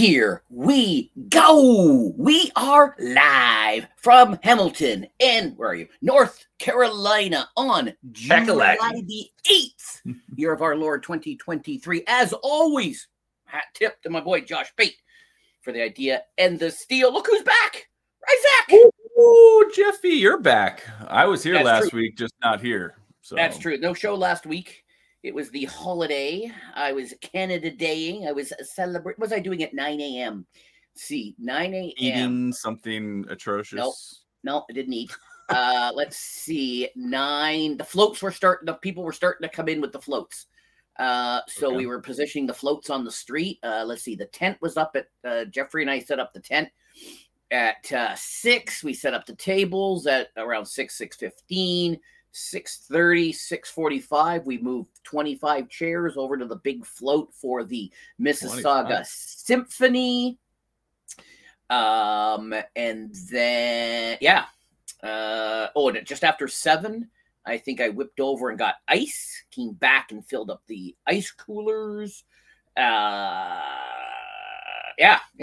here we go. We are live from Hamilton and where are you? North Carolina on July the 8th, year of our Lord 2023. As always, hat tip to my boy Josh Bate for the idea and the steal. Look who's back. Ryzak. Ooh, Jeffy, you're back. I was here last week, just not here. So that's true. No show last week. It was the holiday. I was Canada Daying. I was celebrating. What was I doing at 9 a.m.? See, 9 a.m. Eating something atrocious. No, I didn't eat. Let's see. 9. The floats were starting. The people were starting to come in with the floats. So we were positioning the floats on the street. Let's see. The tent was up at Jeffrey and I set up the tent at 6. We set up the tables at around 6:15. 6:30, 6:45, we moved 25 chairs over to the big float for the Mississauga 25. Symphony. And then, and just after 7, I think I whipped over and got ice, came back and filled up the ice coolers. It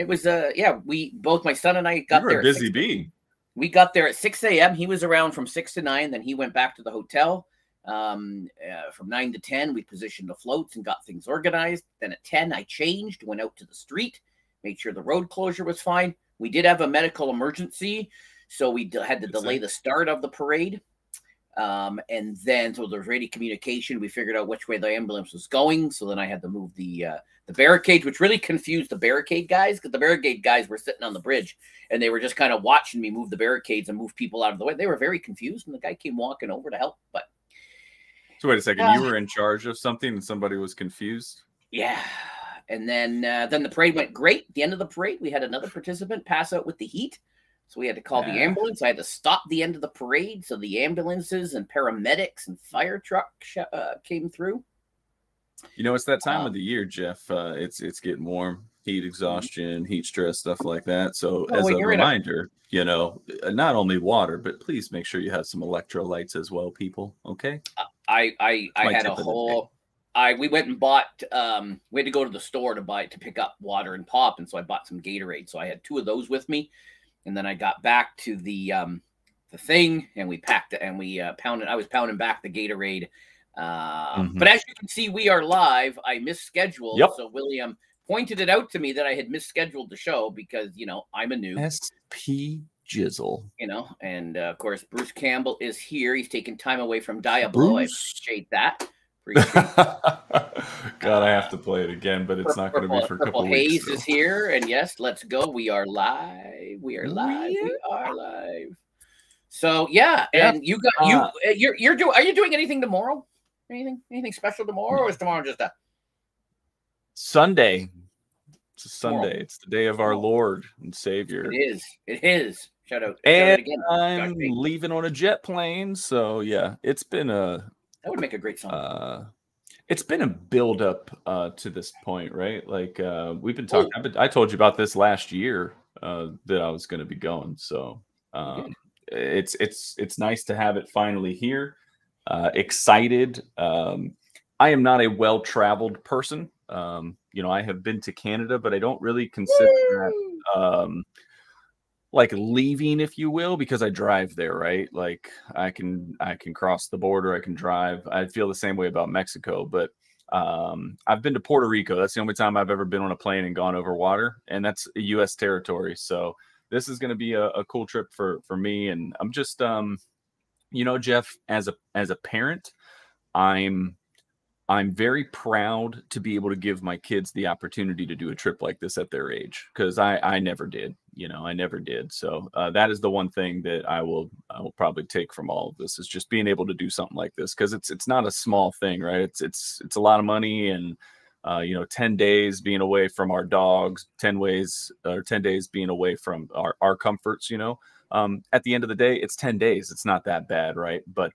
was, both my son and I got there. You're a busy bee. We got there at 6 a.m. He was around from 6 to 9. Then he went back to the hotel. From 9 to 10, we positioned the floats and got things organized. Then at 10, I changed, went out to the street, made sure the road closure was fine. We did have a medical emergency, so we had to delay the start of the parade. And then, so there's radio communication. We figured out which way the ambulance was going. So then I had to move the barricade, which really confused the barricade guys, because the barricade guys were sitting on the bridge and they were just kind of watching me move the barricades and move people out of the way. They were very confused, and the guy came walking over to help. But so wait a second, you were in charge of something and somebody was confused? Yeah. And then the parade went great. At the end of the parade, we had another participant pass out with the heat. So we had to call the ambulance. I had to stop the end of the parade. So the ambulances and paramedics and fire truck came through. You know, it's that time of the year, Jeff. It's getting warm, heat exhaustion, heat stress, stuff like that. So as a reminder, not only water, but please make sure you have some electrolytes as well, people. Okay. I had a whole. We went and bought. We had to go to the store to pick up water and pop, and so I bought some Gatorade. So I had 2 of those with me. And then I got back to the thing, and we packed it, and we pounded. I was pounding back the Gatorade. But as you can see, we are live. I misscheduled. Yep. So William pointed it out to me that I had misscheduled the show because, I'm a noob. SP Jizzle. And of course, Bruce Campbell is here. He's taking time away from Diablo. I appreciate that. God, I have to play it again, but it's not going to be for a couple weeks. Hayes is here, and yes, let's go. We are live. We are live. We are live. So and you got you're doing. Are you doing anything tomorrow? Anything special tomorrow, or is tomorrow just a Sunday? It's a Sunday. Tomorrow. It's the day of our Lord and Savior. It is. Shout out. And again. I'm leaving on a jet plane, so it's been a. That would make a great song. It's been a build up to this point, right? Like we've been talking. I told you about this last year that I was going to be going. So it's nice to have it finally here. Excited. I am not a well-traveled person. I have been to Canada, but I don't really consider that like leaving, if you will, because I drive there, right? Like I can cross the border, I can drive. I feel the same way about Mexico, but I've been to Puerto Rico. That's the only time I've ever been on a plane and gone over water, and that's a U.S. territory. So this is going to be a cool trip for me. And I'm just, Jeff, as a parent, I'm very proud to be able to give my kids the opportunity to do a trip like this at their age, because I never did. I never did. So that is the one thing that I will probably take from all of this, is just being able to do something like this, because it's not a small thing, right? It's a lot of money, and 10 days being away from our dogs, 10 days being away from our comforts. At the end of the day, it's 10 days. It's not that bad, right? But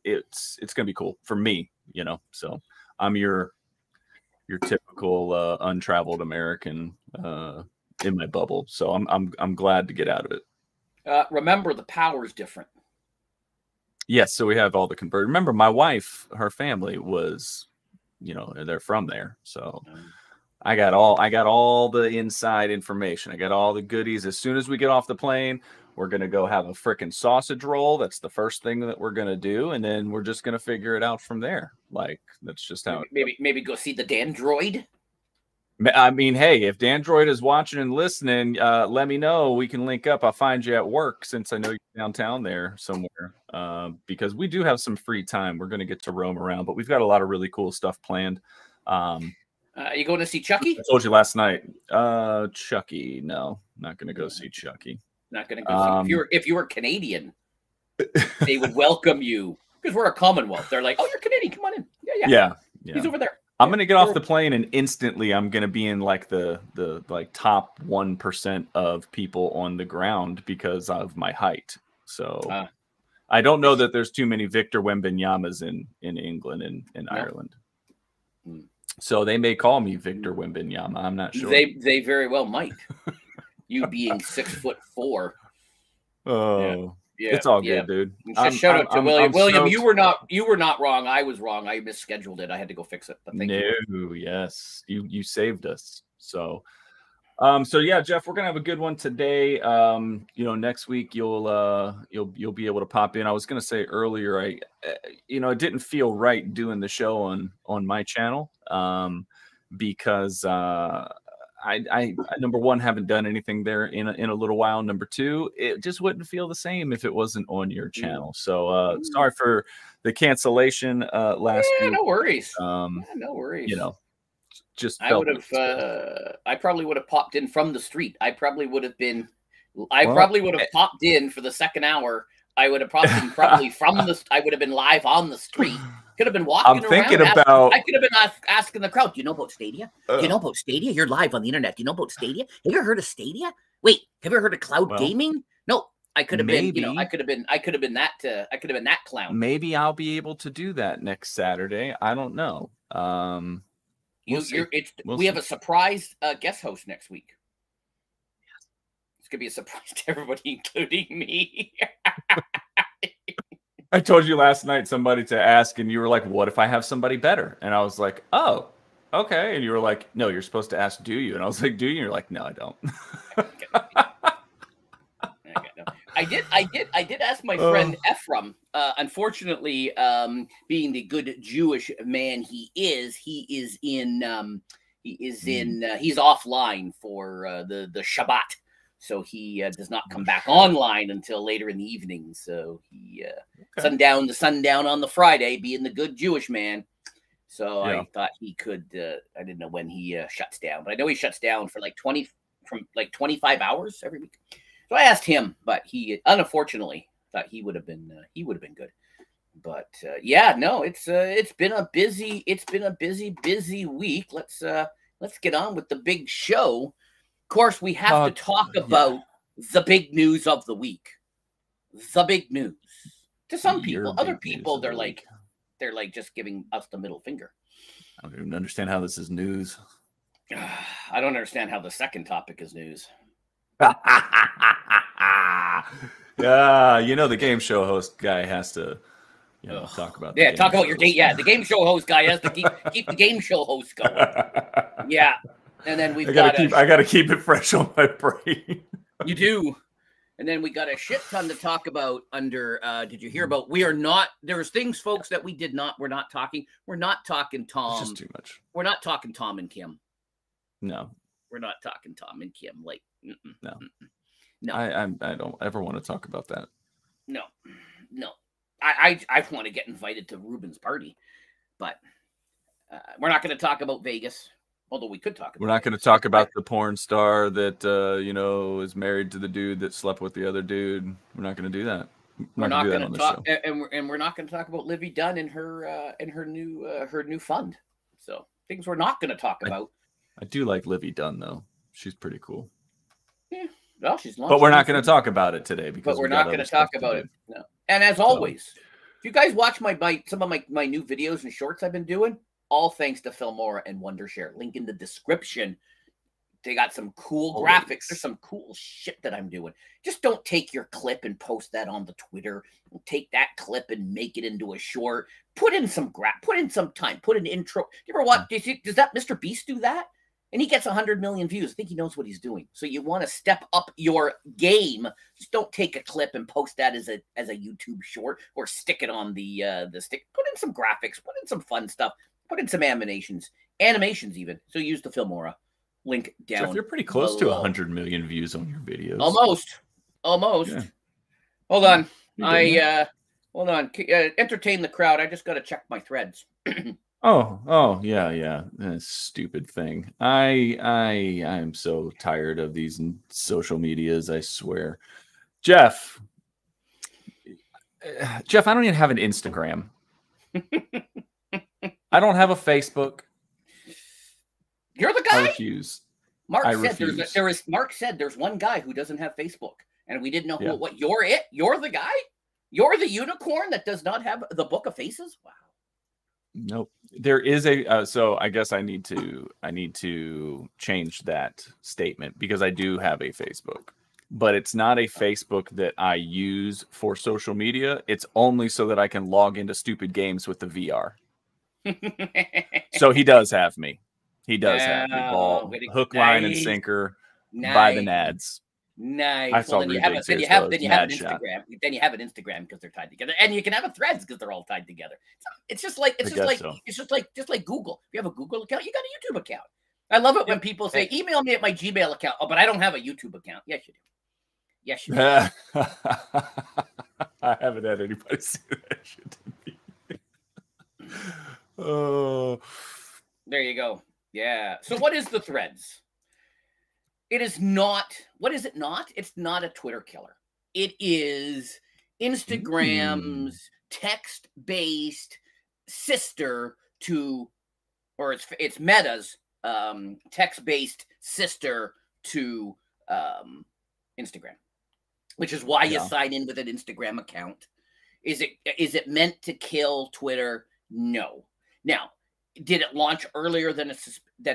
it's gonna be cool for me, So I'm your typical untraveled American in my bubble, so I'm glad to get out of it. Remember, the power is different. Yes, so we have all the converted. Remember, my wife, her family was, they're from there, so I got all the inside information. I got all the goodies. As soon as we get off the plane, we're gonna go have a freaking sausage roll. That's the first thing that we're gonna do, and then we're just gonna figure it out from there. Like that's just how. Maybe go see the Dandroid. I mean, hey, if Dandroid is watching and listening, let me know. We can link up. I'll find you at work since I know you're downtown there somewhere. Because we do have some free time. We're going to get to roam around, but we've got a lot of really cool stuff planned. You going to see Chucky? I told you last night. Chucky, no, not going to go see Chucky. Not going to go see. If you were Canadian, they would welcome you because we're a Commonwealth. They're like, "Oh, you're Canadian. Come on in." Yeah. He's over there. I'm gonna get off the plane and instantly I'm gonna be in like the like top 1% of people on the ground because of my height. So I don't know that there's too many Victor Wembanyama's in England and Ireland. So they may call me Victor Wembanyama. I'm not sure. They very well might. You being 6'4". Oh. Yeah, it's all good, dude. Shout out to William. William, you were not wrong. I was wrong. I misscheduled it. I had to go fix it. But thank you. Yes, you saved us. So yeah, Jeff, we're gonna have a good one today. Next week you'll be able to pop in. I was gonna say earlier, it didn't feel right doing the show on my channel because I number one haven't done anything there in a little while. Number two, it just wouldn't feel the same if it wasn't on your channel. So sorry for the cancellation last week. No worries. No worries. Just I would have. I probably would have popped in from the street. I probably would have popped in for the second hour. I would have probably from the. I would have been live on the street. Could have been walking around. I could have been asking the crowd, do you know about Stadia? Do you know about Stadia? You're live on the internet. Do you know about Stadia? Have you ever heard of Stadia? Wait, have you ever heard of cloud gaming? No, I could have been, I could have been that clown. Maybe I'll be able to do that next Saturday. I don't know. We have a surprise guest host next week. It's gonna be a surprise to everybody, including me. I told you last night somebody to ask, and you were like, "What if I have somebody better?" And I was like, "Oh, okay." And you were like, "No, you're supposed to ask, do you?" And I was like, "Do you?" And you're like, "No, I don't." I did ask my friend Ephraim. Unfortunately, being the good Jewish man he is he's offline for the Shabbat. So he does not come back online until later in the evening. So he sundown to sundown on the Friday, being the good Jewish man. So I thought he could. I didn't know when he shuts down, but I know he shuts down for like 25 hours every week. So I asked him, but he unfortunately thought he would have been good. But it's been a busy week. Let's get on with the big show. Of course, we have to talk about the big news of the week. The big news. To some people, other people, they're like just giving us the middle finger. I don't even understand how this is news. I don't understand how the second topic is news. Yeah, the game show host guy has to talk about. Yeah, talk about your date. Yeah, the game show host guy has to keep the game show host going. Yeah. And then I gotta keep it fresh on my brain. You do. And then we got a shit ton to talk about under did you hear about there's things, folks, that we're not talking Tom. It's just too much. We're not talking Tom and Kim. No. We're not talking Tom and Kim. Like no. I don't ever want to talk about that. No. I want to get invited to Ruben's party, but we're not going to talk about Vegas. Although we could talk about. We're not going to talk about the porn star that is married to the dude that slept with the other dude. We're not going to do that. We're not going to talk, and we're not going to talk about Livy Dunn and her new fund. So things we're not going to talk about. I do like Livy Dunn though. She's pretty cool. Yeah, well, but we're not going to talk about it today because we're not going to talk about it. No. And as always, if you guys watch some of my new videos and shorts I've been doing. All thanks to Filmora and Wondershare. Link in the description. They got some cool graphics. There's some cool shit that I'm doing. Just don't take your clip and post that on the Twitter. Take that clip and make it into a short. Put in some time. Put an intro. You ever watch? Does that Mr. Beast do that? and he gets 100 million views. I think he knows what he's doing. So you want to step up your game. Just don't take a clip and post that as a YouTube short, or stick it on the stick. Put in some graphics, put in some fun stuff, put in some animations even. So use the Filmora link down. Jeff, you're pretty close to 100 million views on your videos. Almost. Yeah. Hold on. Hold on. Entertain the crowd. I just got to check my threads. Oh, yeah. Stupid thing. I'm so tired of these social medias, I swear. Jeff, I don't even have an Instagram. I don't have a Facebook. You're the guy? I refuse. Mark said there's one guy who doesn't have Facebook, and we didn't know who. What? You're it? You're the guy? You're the unicorn that does not have the Book of Faces? Wow. Nope. There is a so I guess I need to change that statement, because I do have a Facebook, but it's not a Facebook that I use for social media. It's only so that I can log into stupid games with the VR. So he does have me. He does have me. Ball, hook, line, and sinker by the nads. Nice. I saw then you have an Instagram. Then you have an Instagram because they're tied together, and you can have a Threads because they're all tied together. It's just like Google. If you have a Google account, you got a YouTube account. I love it when people say, "Email me at my Gmail account." Oh, but I don't have a YouTube account. Yes, you do. Yes, you do. I haven't had anybody say that shit to me. Oh, there you go. Yeah. So what is the Threads? It is not. What is it not? It's not a Twitter killer. It is Instagram's text-based sister to, or it's Meta's text-based sister to Instagram, which is why you sign in with an Instagram account. Is it meant to kill Twitter? No. Now, did it launch earlier than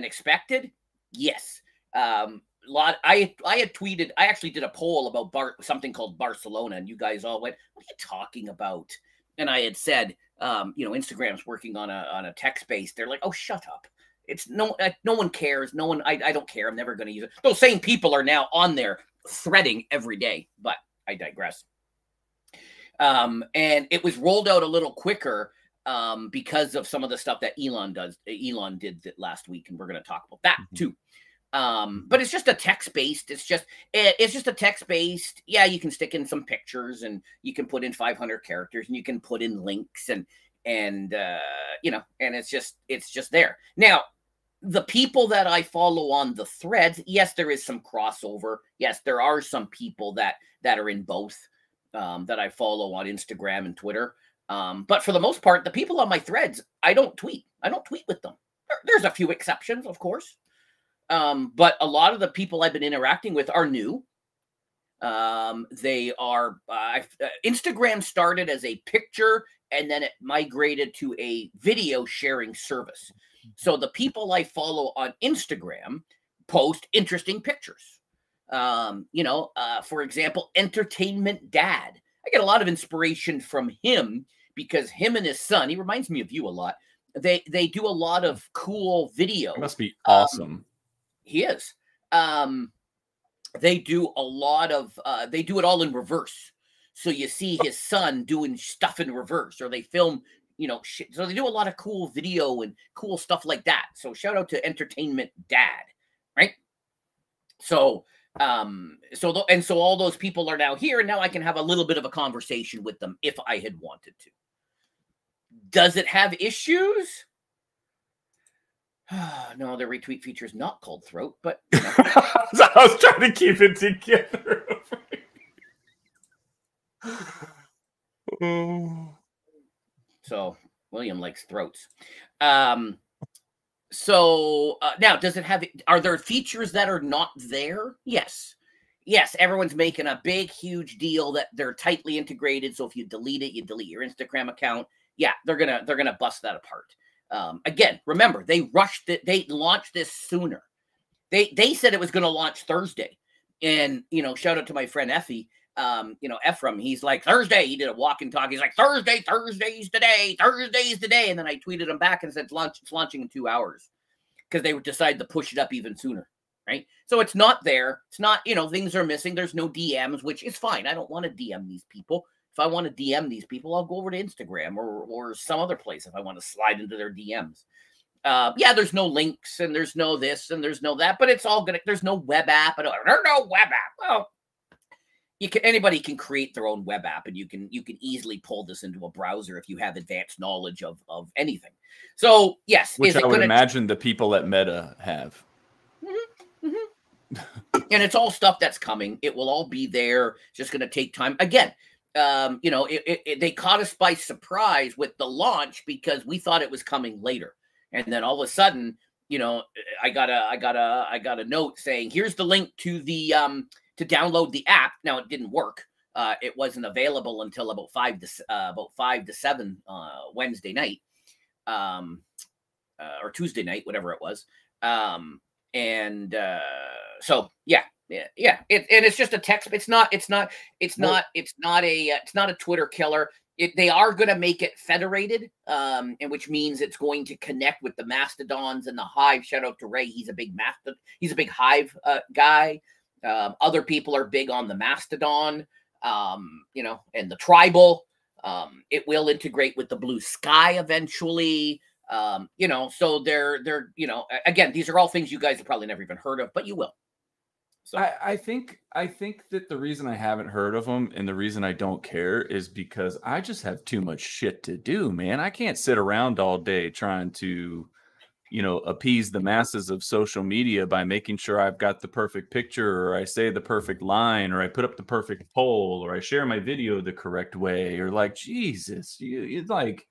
expected? Yes. I had tweeted. I actually did a poll about something called Barcelona, and you guys all went, "What are you talking about?" And I had said, Instagram's working on a text base. They're like, "Oh, shut up! It's no one cares. No one. I don't care. I'm never going to use it." Those same people are now on there threading every day. But I digress. And it was rolled out a little quicker because of some of the stuff that Elon did last week, and we're going to talk about that too. But it's just a text-based. It's just a text-based. Yeah, you can stick in some pictures, and you can put in 500 characters, and you can put in links, and it's just there. Now, the people that I follow on the Threads, yes, there is some crossover. Yes, there are some people that are in both that I follow on Instagram and Twitter. But for the most part, the people on my Threads, I don't tweet. I don't tweet with them. There's a few exceptions, of course. But a lot of the people I've been interacting with are new. They are Instagram started as a picture, and then it migrated to a video sharing service. So the people I follow on Instagram post interesting pictures. For example, Entertainment Dad. I get a lot of inspiration from him because him and his son, he reminds me of you a lot. They do a lot of cool video. It must be awesome. He is. They do a lot of, they do it all in reverse. So you see his son doing stuff in reverse, or they film, shit. So they do a lot of cool video and cool stuff like that. So shout out to Entertainment Dad, right? So, so all those people are now here, and now I can have a little bit of a conversation with them if I had wanted to. Does it have issues? No, the retweet feature is not called Throat, but I was trying to keep it together. So William likes throats. So now, does it have? Are there features that are not there? Yes. Everyone's making a big, huge deal that they're tightly integrated. So if you delete it, you delete your Instagram account. Yeah, they're gonna bust that apart. Again, remember, they rushed it. They launched this sooner. They said it was going to launch Thursday. And, shout out to my friend Effie, Ephraim. He's like, Thursday. He did a walk and talk. He's like, Thursday's today. And then I tweeted him back and said, it's launching in 2 hours. because they decided to push it up even sooner. Right. So it's not there. It's not, things are missing. There's no DMs, which is fine. I don't want to DM these people. If I want to DM these people, I'll go over to Instagram or some other place if I want to slide into their DMs. Yeah, there's no links and there's no this and there's no that, but it's all good. There's no web app. There's no web app. Well, anybody can create their own web app, and you can easily pull this into a browser if you have advanced knowledge of anything. So yes, which I would imagine the people at Meta have. And it's all stuff that's coming. It will all be there. It's just going to take time. Again, they caught us by surprise with the launch because we thought it was coming later, and then all of a sudden, I got a note saying, "Here's the link to the to download the app." Now it didn't work. It wasn't available until about 5 to 7 Wednesday night, or Tuesday night, whatever it was. So yeah. It's just a text. It's not a Twitter killer. They are going to make it federated, and which means it's going to connect with the Mastodons and the Hive. Shout out to Ray. He's a big Hive guy. Other people are big on the Mastodon, and the Tribal. It will integrate with the Blue Sky eventually. So they're again, these are all things you guys have probably never even heard of, but you will. So I think that the reason I haven't heard of them and the reason I don't care is because I just have too much shit to do, man. I can't sit around all day trying to, appease the masses of social media by making sure I've got the perfect picture, or I say the perfect line, or I put up the perfect poll, or I share my video the correct way, or like, Jesus, you like,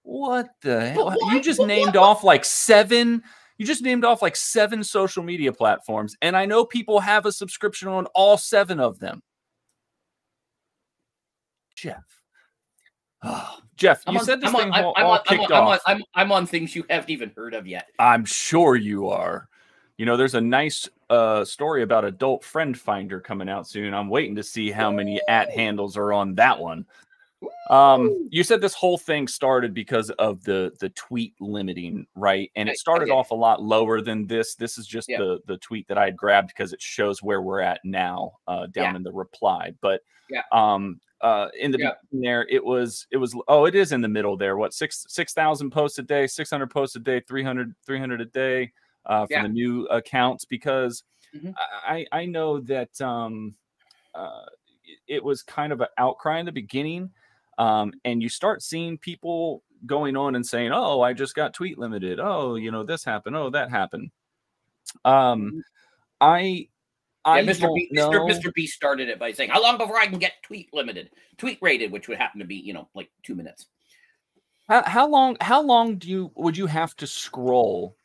what the hell? You just named off like 7. You just named off like 7 social media platforms, and I know people have a subscription on all 7 of them. Jeff. Oh, Jeff, you said this thing all kicked off. I'm on things you haven't even heard of yet. I'm sure you are. There's a nice story about Adult Friend Finder coming out soon. I'm waiting to see how many @handles are on that one. You said this whole thing started because of the tweet limiting, right? And it started off a lot lower than this. This is just the tweet that I had grabbed because it shows where we're at now, down in the reply. But in the beginning there, it is in the middle there. What, 6,000 posts a day, 600 posts a day, 300 a day for the new accounts, because I know that it was kind of an outcry in the beginning. And you start seeing people going on and saying, "Oh, I just got tweet limited. Oh, this happened. Oh, that happened." Mr. B started it by saying, "How long before I can get tweet rated," which would happen to be, like 2 minutes. How long would you have to scroll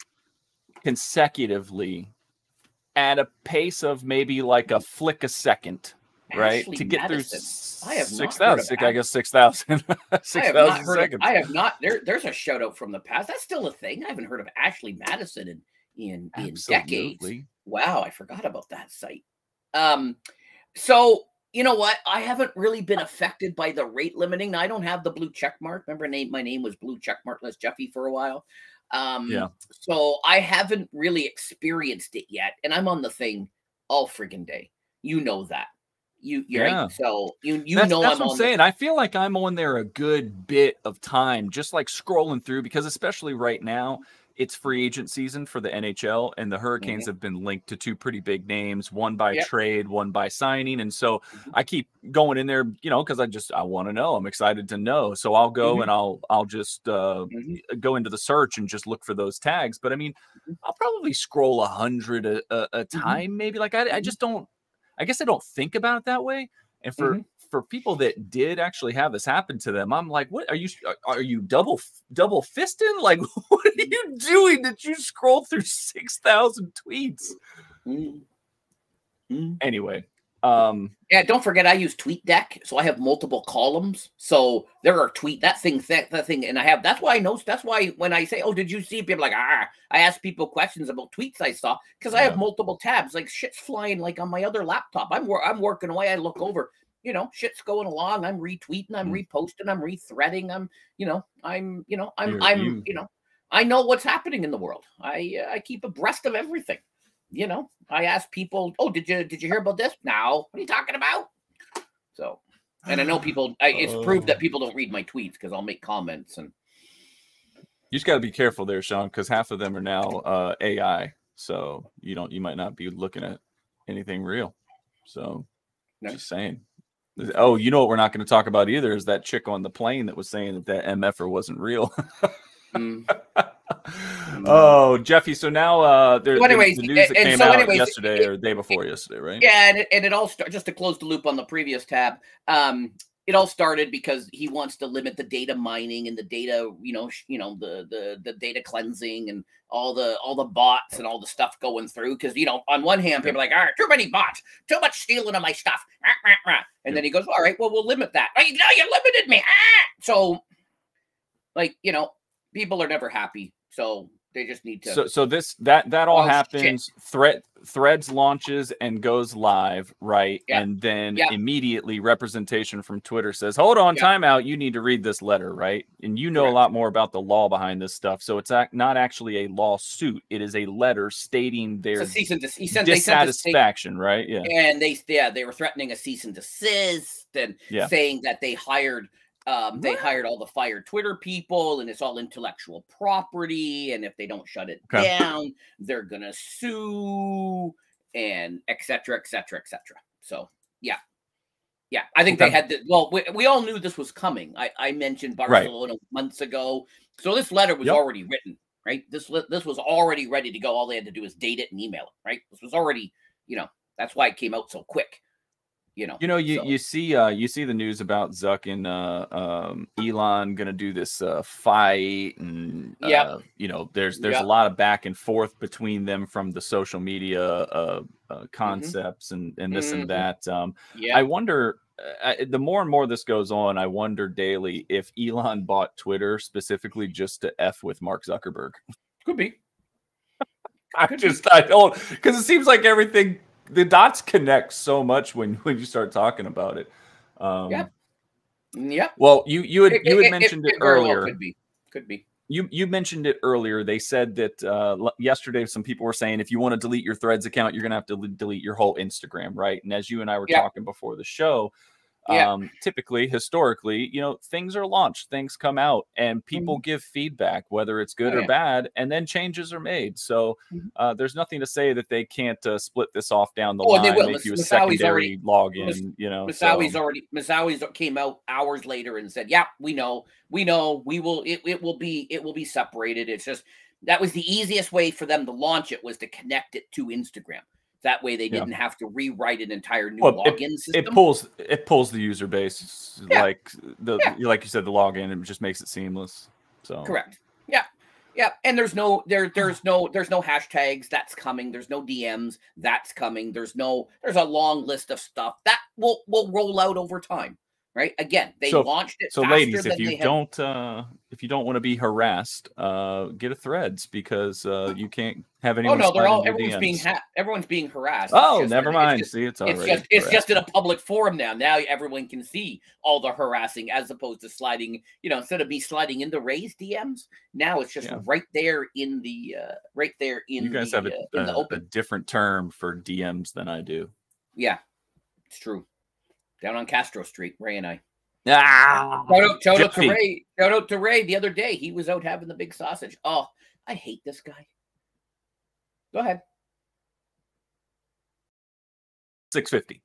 consecutively at a pace of maybe like a flick a second? Right, Ashley to get Madison. Through I have 6,000. I guess 6,000. 6,000 seconds. I have not. There's a shout out from the past. That's still a thing. I haven't heard of Ashley Madison in decades. Wow, I forgot about that site. So you know what? I haven't really been affected by the rate limiting. Now, I don't have the blue check mark. Remember, my name was Blue Checkmarkless Jeffy for a while. So I haven't really experienced it yet, and I'm on the thing all friggin' day. You know that. Right? So that's what I'm saying. I feel like I'm on there a good bit of time, just like scrolling through, because especially right now, it's free agent season for the NHL, and the Hurricanes have been linked to 2 pretty big names, one by trade, one by signing. And so I keep going in there, because I want to know. I'm excited to know. So I'll go and I'll just go into the search and just look for those tags. But I mean, I'll probably scroll 100 a time, maybe. Like I just don't. I guess I don't think about it that way. And for people that did actually have this happen to them, I'm like, what are you double fisting? Like, what are you doing that you scroll through 6,000 tweets? Anyway. Don't forget I use TweetDeck, so I have multiple columns. So there are that thing, and that's why I know. That's why when I say, "Oh, did you see?" People like, I ask people questions about tweets I saw, because I have multiple tabs. Like shit's flying like on my other laptop. I'm working away. I look over, shit's going along. I'm retweeting. I'm reposting. I'm rethreading. I know what's happening in the world. I keep abreast of everything. You know, I ask people, "Oh, did you hear about this?" No, what are you talking about? So, and I know people. It's proved that people don't read my tweets because I'll make comments, and you just got to be careful there, Sean, because half of them are now AI. So you might not be looking at anything real. So, just saying. Oh, you know what we're not going to talk about either is that chick on the plane that was saying that MFer wasn't real. Oh, Jeffy. So now the news that came out yesterday or the day before yesterday, right? Yeah, and it all started, just to close the loop on the previous tab. It all started because he wants to limit the data mining and the data, the data cleansing and all the bots and all the stuff going through. Because on one hand, people are like, all right, too many bots, too much stealing of my stuff, and then he goes, all right, well, we'll limit that. No, you limited me. So, people are never happy, so they just need to. So that all happens. Threads launches and goes live, right? Yeah. And then immediately representation from Twitter says, "Hold on, time out. You need to read this letter, right?" And you know a lot more about the law behind this stuff. So it's not actually a lawsuit. It is a letter stating their dissatisfaction, right? Yeah. And they were threatening a cease and desist and saying that they hired. They hired all the fired Twitter people, and it's all intellectual property. And if they don't shut it down, they're gonna sue, and et cetera, et cetera, et cetera. So yeah. I think they had we all knew this was coming. I mentioned Barcelona months ago, so this letter was already written, right? This was already ready to go. All they had to do is date it and email it, right? This was already, that's why it came out so quick. You see the news about Zuck and Elon gonna do this fight, and there's a lot of back and forth between them from the social media concepts and this and that. I wonder, the more and more this goes on, I wonder daily if Elon bought Twitter specifically just to F with Mark Zuckerberg. Could be. I don't, because it seems like everything. The dots connect so much when you start talking about it. Yeah. Well, you had mentioned it earlier. Could be. You mentioned it earlier. They said that yesterday some people were saying if you want to delete your Threads account, you're going to have to delete your whole Instagram, right? And as you and I were talking before the show, typically, historically, things are launched, things come out, and people give feedback, whether it's good or bad, and then changes are made. So there's nothing to say that they can't split this off down the line, make you a secondary login. Masawi's came out hours later and said, "Yeah, we know, we will. It will be separated. It's just that was the easiest way for them to launch it was to connect it to Instagram." That way they didn't have to rewrite an entire new login system. It pulls the user base, like you said, the login. It just makes it seamless. So correct. Yeah. And there's no hashtags. That's coming. There's no DMs. That's coming. There's a long list of stuff that will roll out over time. Right. Again, they launched it. So, ladies, if you don't want to be harassed, get a Threads because you can't have anyone. Oh no, everyone's being harassed. Oh, never mind. See, it's already. It's just in a public forum now. Now everyone can see all the harassing, as opposed to sliding. Instead of me sliding into Ray's DMs, now it's just right there in the You guys have a different term for DMs than I do. Yeah, it's true. Down on Castro Street, Ray and I. Shout out to Ray the other day. He was out having the big sausage. Oh, I hate this guy. Go ahead. 650.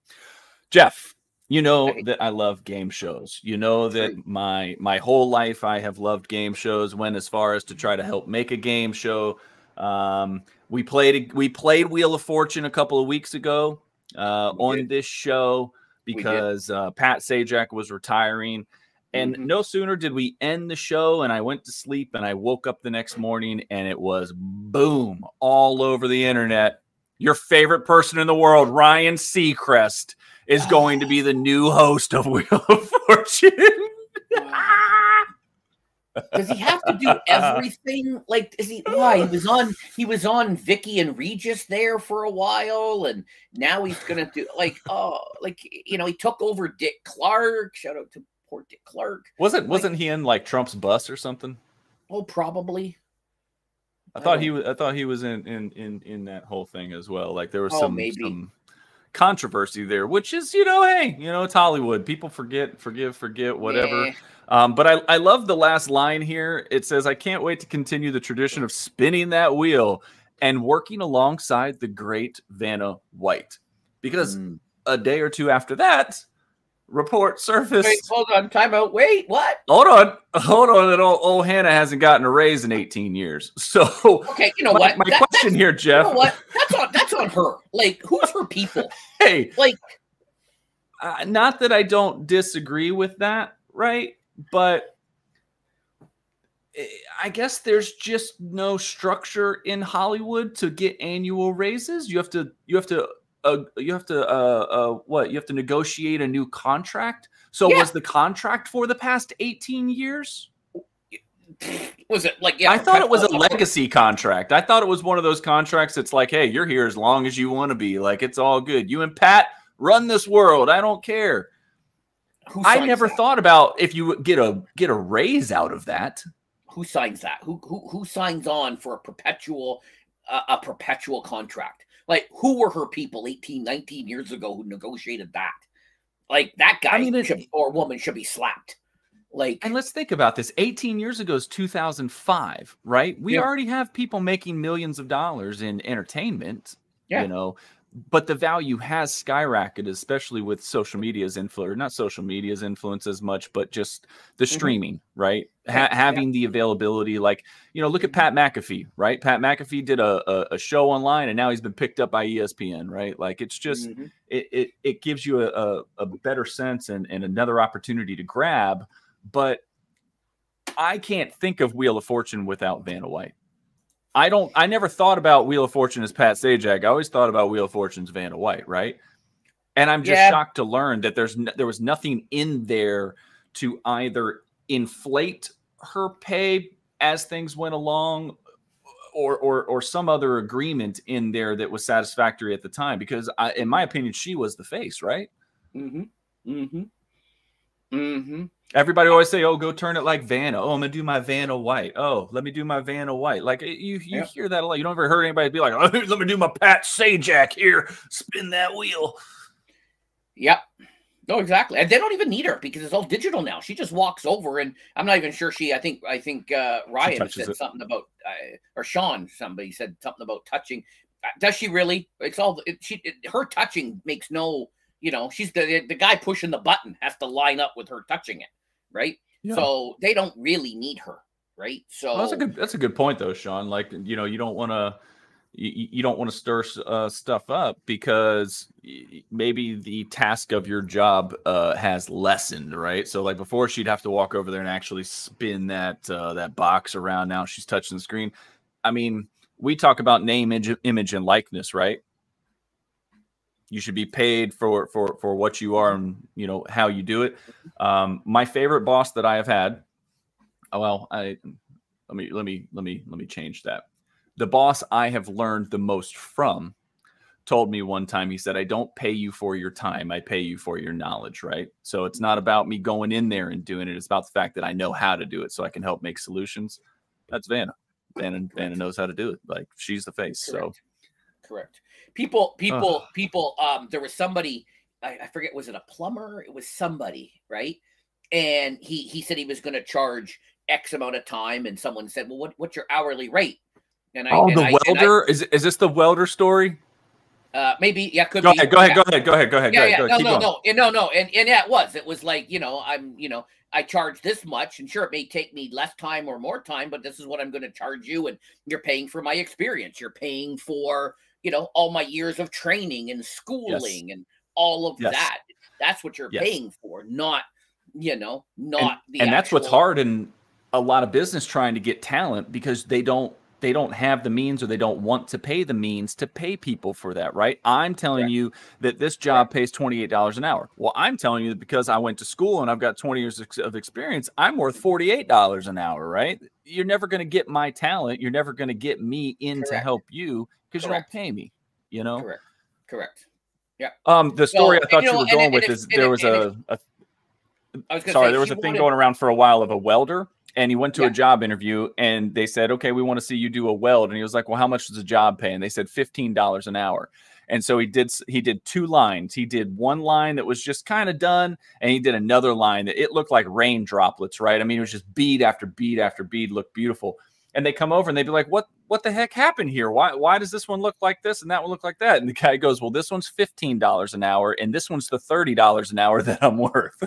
Jeff, that I love game shows. You know that my whole life I have loved game shows. Went as far as to try to help make a game show. We played Wheel of Fortune a couple of weeks ago on this show. Because Pat Sajak was retiring. And no sooner did we end the show and I went to sleep and I woke up the next morning and it was boom all over the internet. Your favorite person in the world, Ryan Seacrest, is going to be the new host of Wheel of Fortune. Does he have to do everything? Like, is he? Why he was on Vicky and Regis there for a while, and now he's gonna do he took over Dick Clark. Shout out to poor Dick Clark. Wasn't he in like Trump's bus or something? Oh, probably. I thought he was in that whole thing as well. Like there was some controversy there, which is, hey, it's Hollywood. People forget, whatever. But I love the last line here. It says, "I can't wait to continue the tradition of spinning that wheel and working alongside the great Vanna White." Because a day or two after that, report surfaced. Wait, hold on, time out. Wait, what? Hold on. That old Hannah hasn't gotten a raise in 18 years. So, okay, you know what? My question here, Jeff. You know what? That's on her. Like, who's her people? Hey, like, not that I don't disagree with that, right? But I guess there's just no structure in Hollywood to get annual raises. You have to negotiate a new contract. So was the contract for the past 18 years? Was it like, I thought it was a legacy contract. I thought it was one of those contracts that's like, hey, you're here as long as you want to be. Like, it's all good. You and Pat run this world. I don't care. I never thought about if you get a raise out of that. Who signs that? Who signs on for a perpetual contract? Like, who were her people 18, 19 years ago who negotiated that? Like, that guy or woman should be slapped. Like, and let's think about this. 18 years ago is 2005, right? We already have people making millions of dollars in entertainment, but the value has skyrocketed, especially with social media's influence, not social media's influence as much, but just the streaming, right? Having the availability, like, look at Pat McAfee, right? Pat McAfee did a show online and now he's been picked up by ESPN, right? Like, it's just, it gives you a better sense and another opportunity to grab. But I can't think of Wheel of Fortune without Vanna White. I never thought about Wheel of Fortune as Pat Sajak. I always thought about Wheel of Fortune's Vanna White, right? And I'm just shocked to learn that there was nothing in there to either inflate her pay as things went along or some other agreement in there that was satisfactory at the time. Because in my opinion, she was the face, right? Everybody always say, "Oh, go turn it like Vanna." "Oh, I'm gonna do my Vanna White." "Oh, let me do my Vanna White." Like, you hear that a lot. You don't ever heard anybody be like, "Oh, let me do my Pat Sajak here, spin that wheel." Yep. No, exactly. And they don't even need her because it's all digital now. She just walks over, and I'm not even sure I think Ryan said something about, or Sean, somebody said something about touching. Does she really? It's all her touching makes no. She's the guy pushing the button has to line up with her touching it, right? Yeah. So they don't really need her, right? So that's a good point, though, Sean. Like, you don't want to stir stuff up because maybe the task of your job has lessened, right? So like before, she'd have to walk over there and actually spin that box around. Now she's touching the screen. I mean, we talk about name, image, and likeness, right? You should be paid for what you are and how you do it. My favorite boss that I have had. Well, let me change that. The boss I have learned the most from told me one time. He said, "I don't pay you for your time. I pay you for your knowledge." Right. So it's not about me going in there and doing it. It's about the fact that I know how to do it, so I can help make solutions. That's Vanna. Vanna knows how to do it. Like, she's the face. Correct. So correct. People, there was somebody, I forget, was it a plumber? It was somebody, right? And he said he was going to charge X amount of time. And someone said, "Well, what's your hourly rate?" And welder? Is this the welder story? Maybe. Yeah, could be. Go ahead. No. And it was like, I charge this much, and sure, it may take me less time or more time, but this is what I'm going to charge you. And you're paying for my experience. You're paying for, all my years of training and schooling and all of that. That's what you're paying for, not and that's what's hard in a lot of business, trying to get talent, because they don't have the means, or they don't want to pay the means to pay people for that, right? I'm telling you that this job pays $28 an hour. Well, I'm telling you that because I went to school and I've got 20 years of experience, I'm worth $48 an hour, right? You're never going to get my talent. You're never going to get me in to help you because you don't pay me, Correct. Yeah. The story I thought you were going with is there was a thing going around for a while of a welder, And he went to a job interview, and they said, okay, we want to see you do a weld. And he was like, well, how much does the job pay? And they said $15 an hour. And so he did 2 lines. He did one line that was just kind of done, and he did another line that it looked like rain droplets, right? I mean, it was just bead after bead after bead, looked beautiful. And they come over and they'd be like, what the heck happened here? Why does this one look like this and that one look like that? And the guy goes, well, this one's $15 an hour, and this one's the $30 an hour that I'm worth.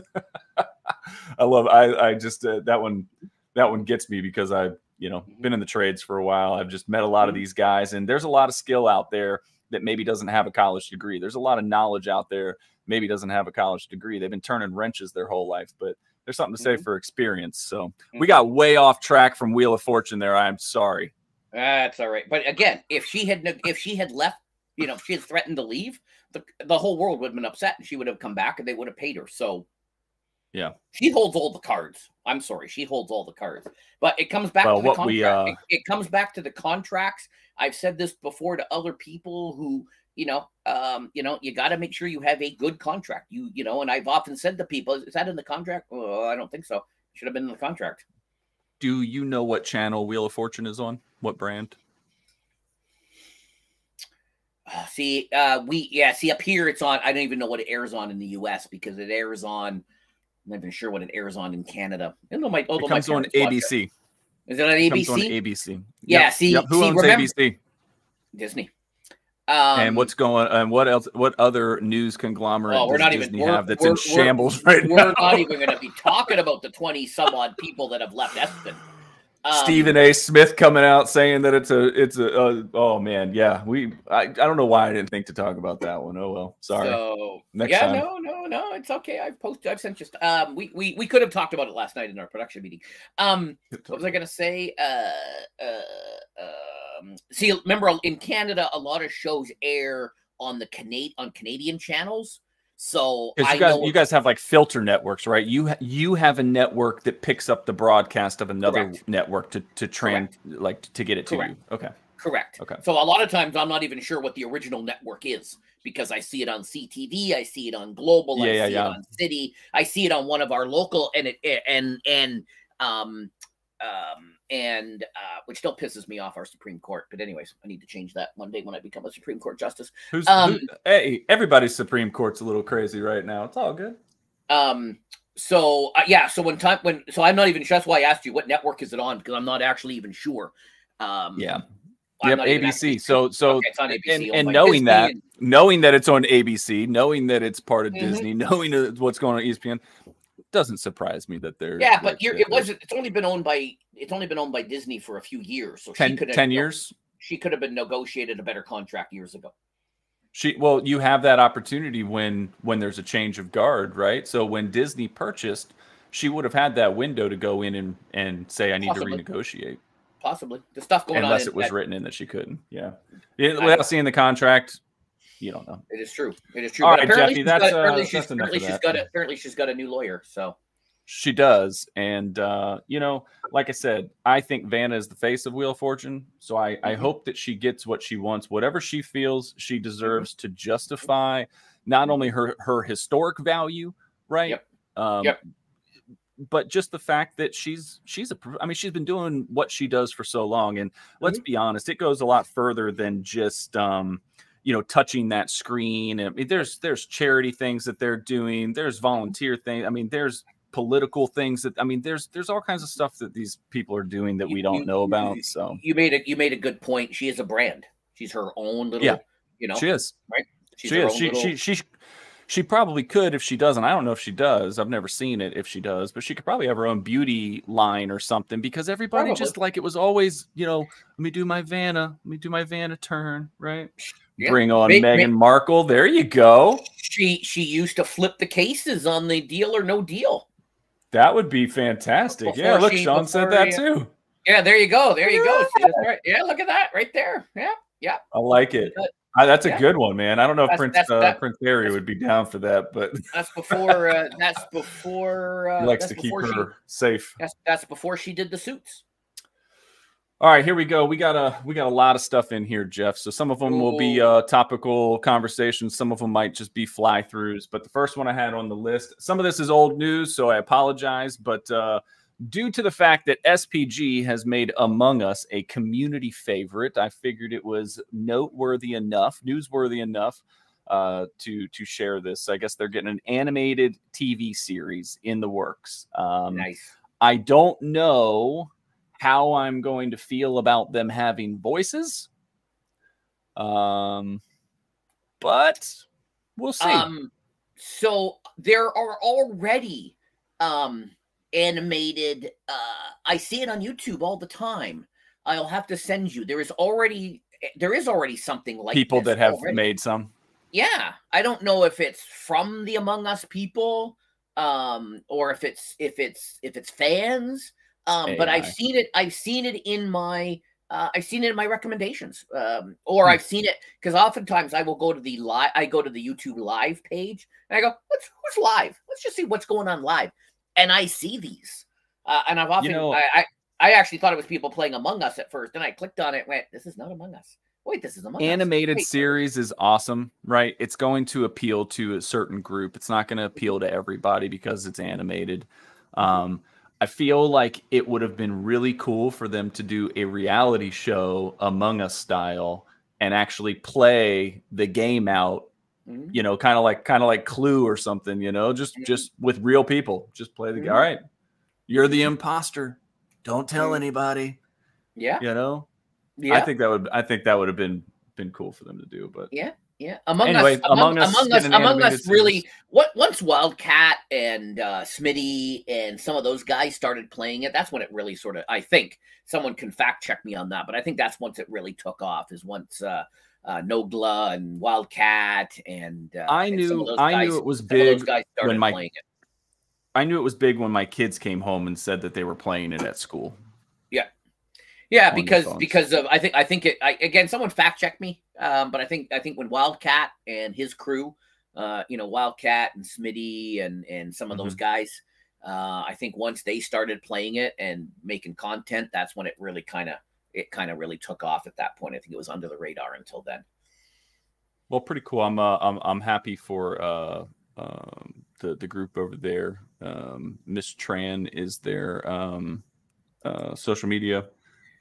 I just that one gets me, because I've been in the trades for a while. I've just met a lot of these guys, and there's a lot of skill out there that maybe doesn't have a college degree. There's a lot of knowledge out there maybe doesn't have a college degree. They've been turning wrenches their whole life, but there's something to say for experience. So we got way off track from Wheel of Fortune there. I'm sorry. That's all right. But again, if she had left, if she had threatened to leave, the whole world would have been upset, and she would have come back and they would have paid her. So yeah, she holds all the cards. I'm sorry, she holds all the cards. But it comes back to the contract. It comes back to the contracts. I've said this before to other people who, you got to make sure you have a good contract. And I've often said to people, is that in the contract? Oh, I don't think so. It should have been in the contract. Do you know what channel Wheel of Fortune is on? What brand? See up here it's on. I don't even know what it airs on in the US, because it airs on. I'm not even sure what it airs on in Canada. It comes on ABC. Is it on ABC? It comes on ABC. Yeah. Yep. See, who owns ABC? Disney. And what's going on? What else? What other news conglomerate does Disney have that's in shambles right now? We're not even going to be talking about the 20 some odd people that have left Espen. Stephen A. Smith coming out saying that it's a oh man, yeah. I don't know why I didn't think to talk about that one. Oh well, sorry. So next time. No, it's okay. I've sent just we could have talked about it last night in our production meeting. What was I going to say? See, remember in Canada, a lot of shows air on Canadian channels. So you guys have like filter networks, right? You have a network that picks up the broadcast of another network to get it to you. Okay. Correct. Okay. So a lot of times I'm not even sure what the original network is, because I see it on CTV, I see it on Global, I see it on City, I see it on one of our local, which still pisses me off, our Supreme Court. But anyways, I need to change that one day when I become a Supreme Court justice. Hey, everybody's Supreme Court's a little crazy right now. It's all good. So I'm not even sure. That's why I asked you what network is it on, because I'm not actually even sure. Yep, ABC. So okay, it's on ABC. And knowing that it's on ABC, knowing that it's part of Disney, knowing what's going on ESPN, doesn't surprise me that they're but it's only been owned by Disney for a few years. So 10 years. She could have been negotiated a better contract years ago. You have that opportunity when there's a change of guard, right? So when Disney purchased, she would have had that window to go in and say, I need to renegotiate. Possibly. The stuff going unless it was written in that she couldn't. Yeah. Without seeing the contract, you don't know. It is true. All right, Jeffy, apparently she's got a new lawyer. So she does. And like I said, I think Vanna is the face of Wheel of Fortune. So I hope that she gets what she wants, whatever she feels she dedeserves to justify not only her historic value, right? But just the fact that she's been doing what she does for so long. And let's be honest, it goes a lot further than just, touching that screen. I mean, there's charity things that they're doing. There's volunteer things. I mean, there's political things there's all kinds of stuff that these people are doing that we don't know about. So you made a good point. She is a brand. She's her own little, she is, right. She probably could if she doesn't. I don't know if she does. I've never seen it if she does, but she could probably have her own beauty line or something, because everybody just like it was always, let me do my Vanna turn, right? Yeah. Bring on Meghan Markle. There you go. She used to flip the cases on the Deal or No Deal. That would be fantastic. Look, Sean said that too. Yeah, there you go. There you go. See, right. Yeah, look at that right there. Yeah. I like it. That's a good one, man. I don't know if Prince Harry would be down for that, but that's before. He likes to keep her safe. That's before she did the Suits. All right, here we go. We got a lot of stuff in here, Jeff. So some of them will be topical conversations. Some of them might just be fly-throughs. But the first one I had on the list, some of this is old news, so I apologize. But due to the fact that SPG has made Among Us a community favorite, I figured it was newsworthy enough to share this. I guess they're getting an animated TV series in the works. Nice. I don't know how I'm going to feel about them having voices, but we'll see. So there are already animated. I see it on YouTube all the time. I'll have to send you. There is already something like people this that have already made some. Yeah, I don't know if it's from the Among Us people, or if it's fans. But I've seen it. I've seen it in my recommendations, or I've seen it because oftentimes I will go to the YouTube live page and I go, who's live? Let's just see what's going on live, and I see these, and I've often I actually thought it was people playing Among Us at first, and I clicked on it, and went, this is not Among Us. Wait, this is Among Us. Animated series is awesome, right? It's going to appeal to a certain group. It's not going to appeal to everybody because it's animated. I feel like it would have been really cool for them to do a reality show Among Us style and actually play the game out, you know, kind of like Clue or something, you know, just with real people. Just play the game. All right, you're the imposter. Don't tell anybody. Yeah. You know? Yeah. I think that would have been cool for them to do, but yeah. Among Us really. Once Wildcat and Smitty and some of those guys started playing it, that's when it really sort of. I think someone can fact check me on that, but I think that's once it really took off. Is once Nogla and Wildcat and I knew it was big when playing it. I knew it was big when my kids came home and said that they were playing it at school. Yeah, because of I think again, someone fact checked me, but I think when Wildcat and his crew, Wildcat and Smitty and some of those guys, I think once they started playing it and making content, that's when it really kind of really took off. At that point, I think it was under the radar until then. Well, pretty cool. I'm happy for the group over there. Miss Tran is their social media.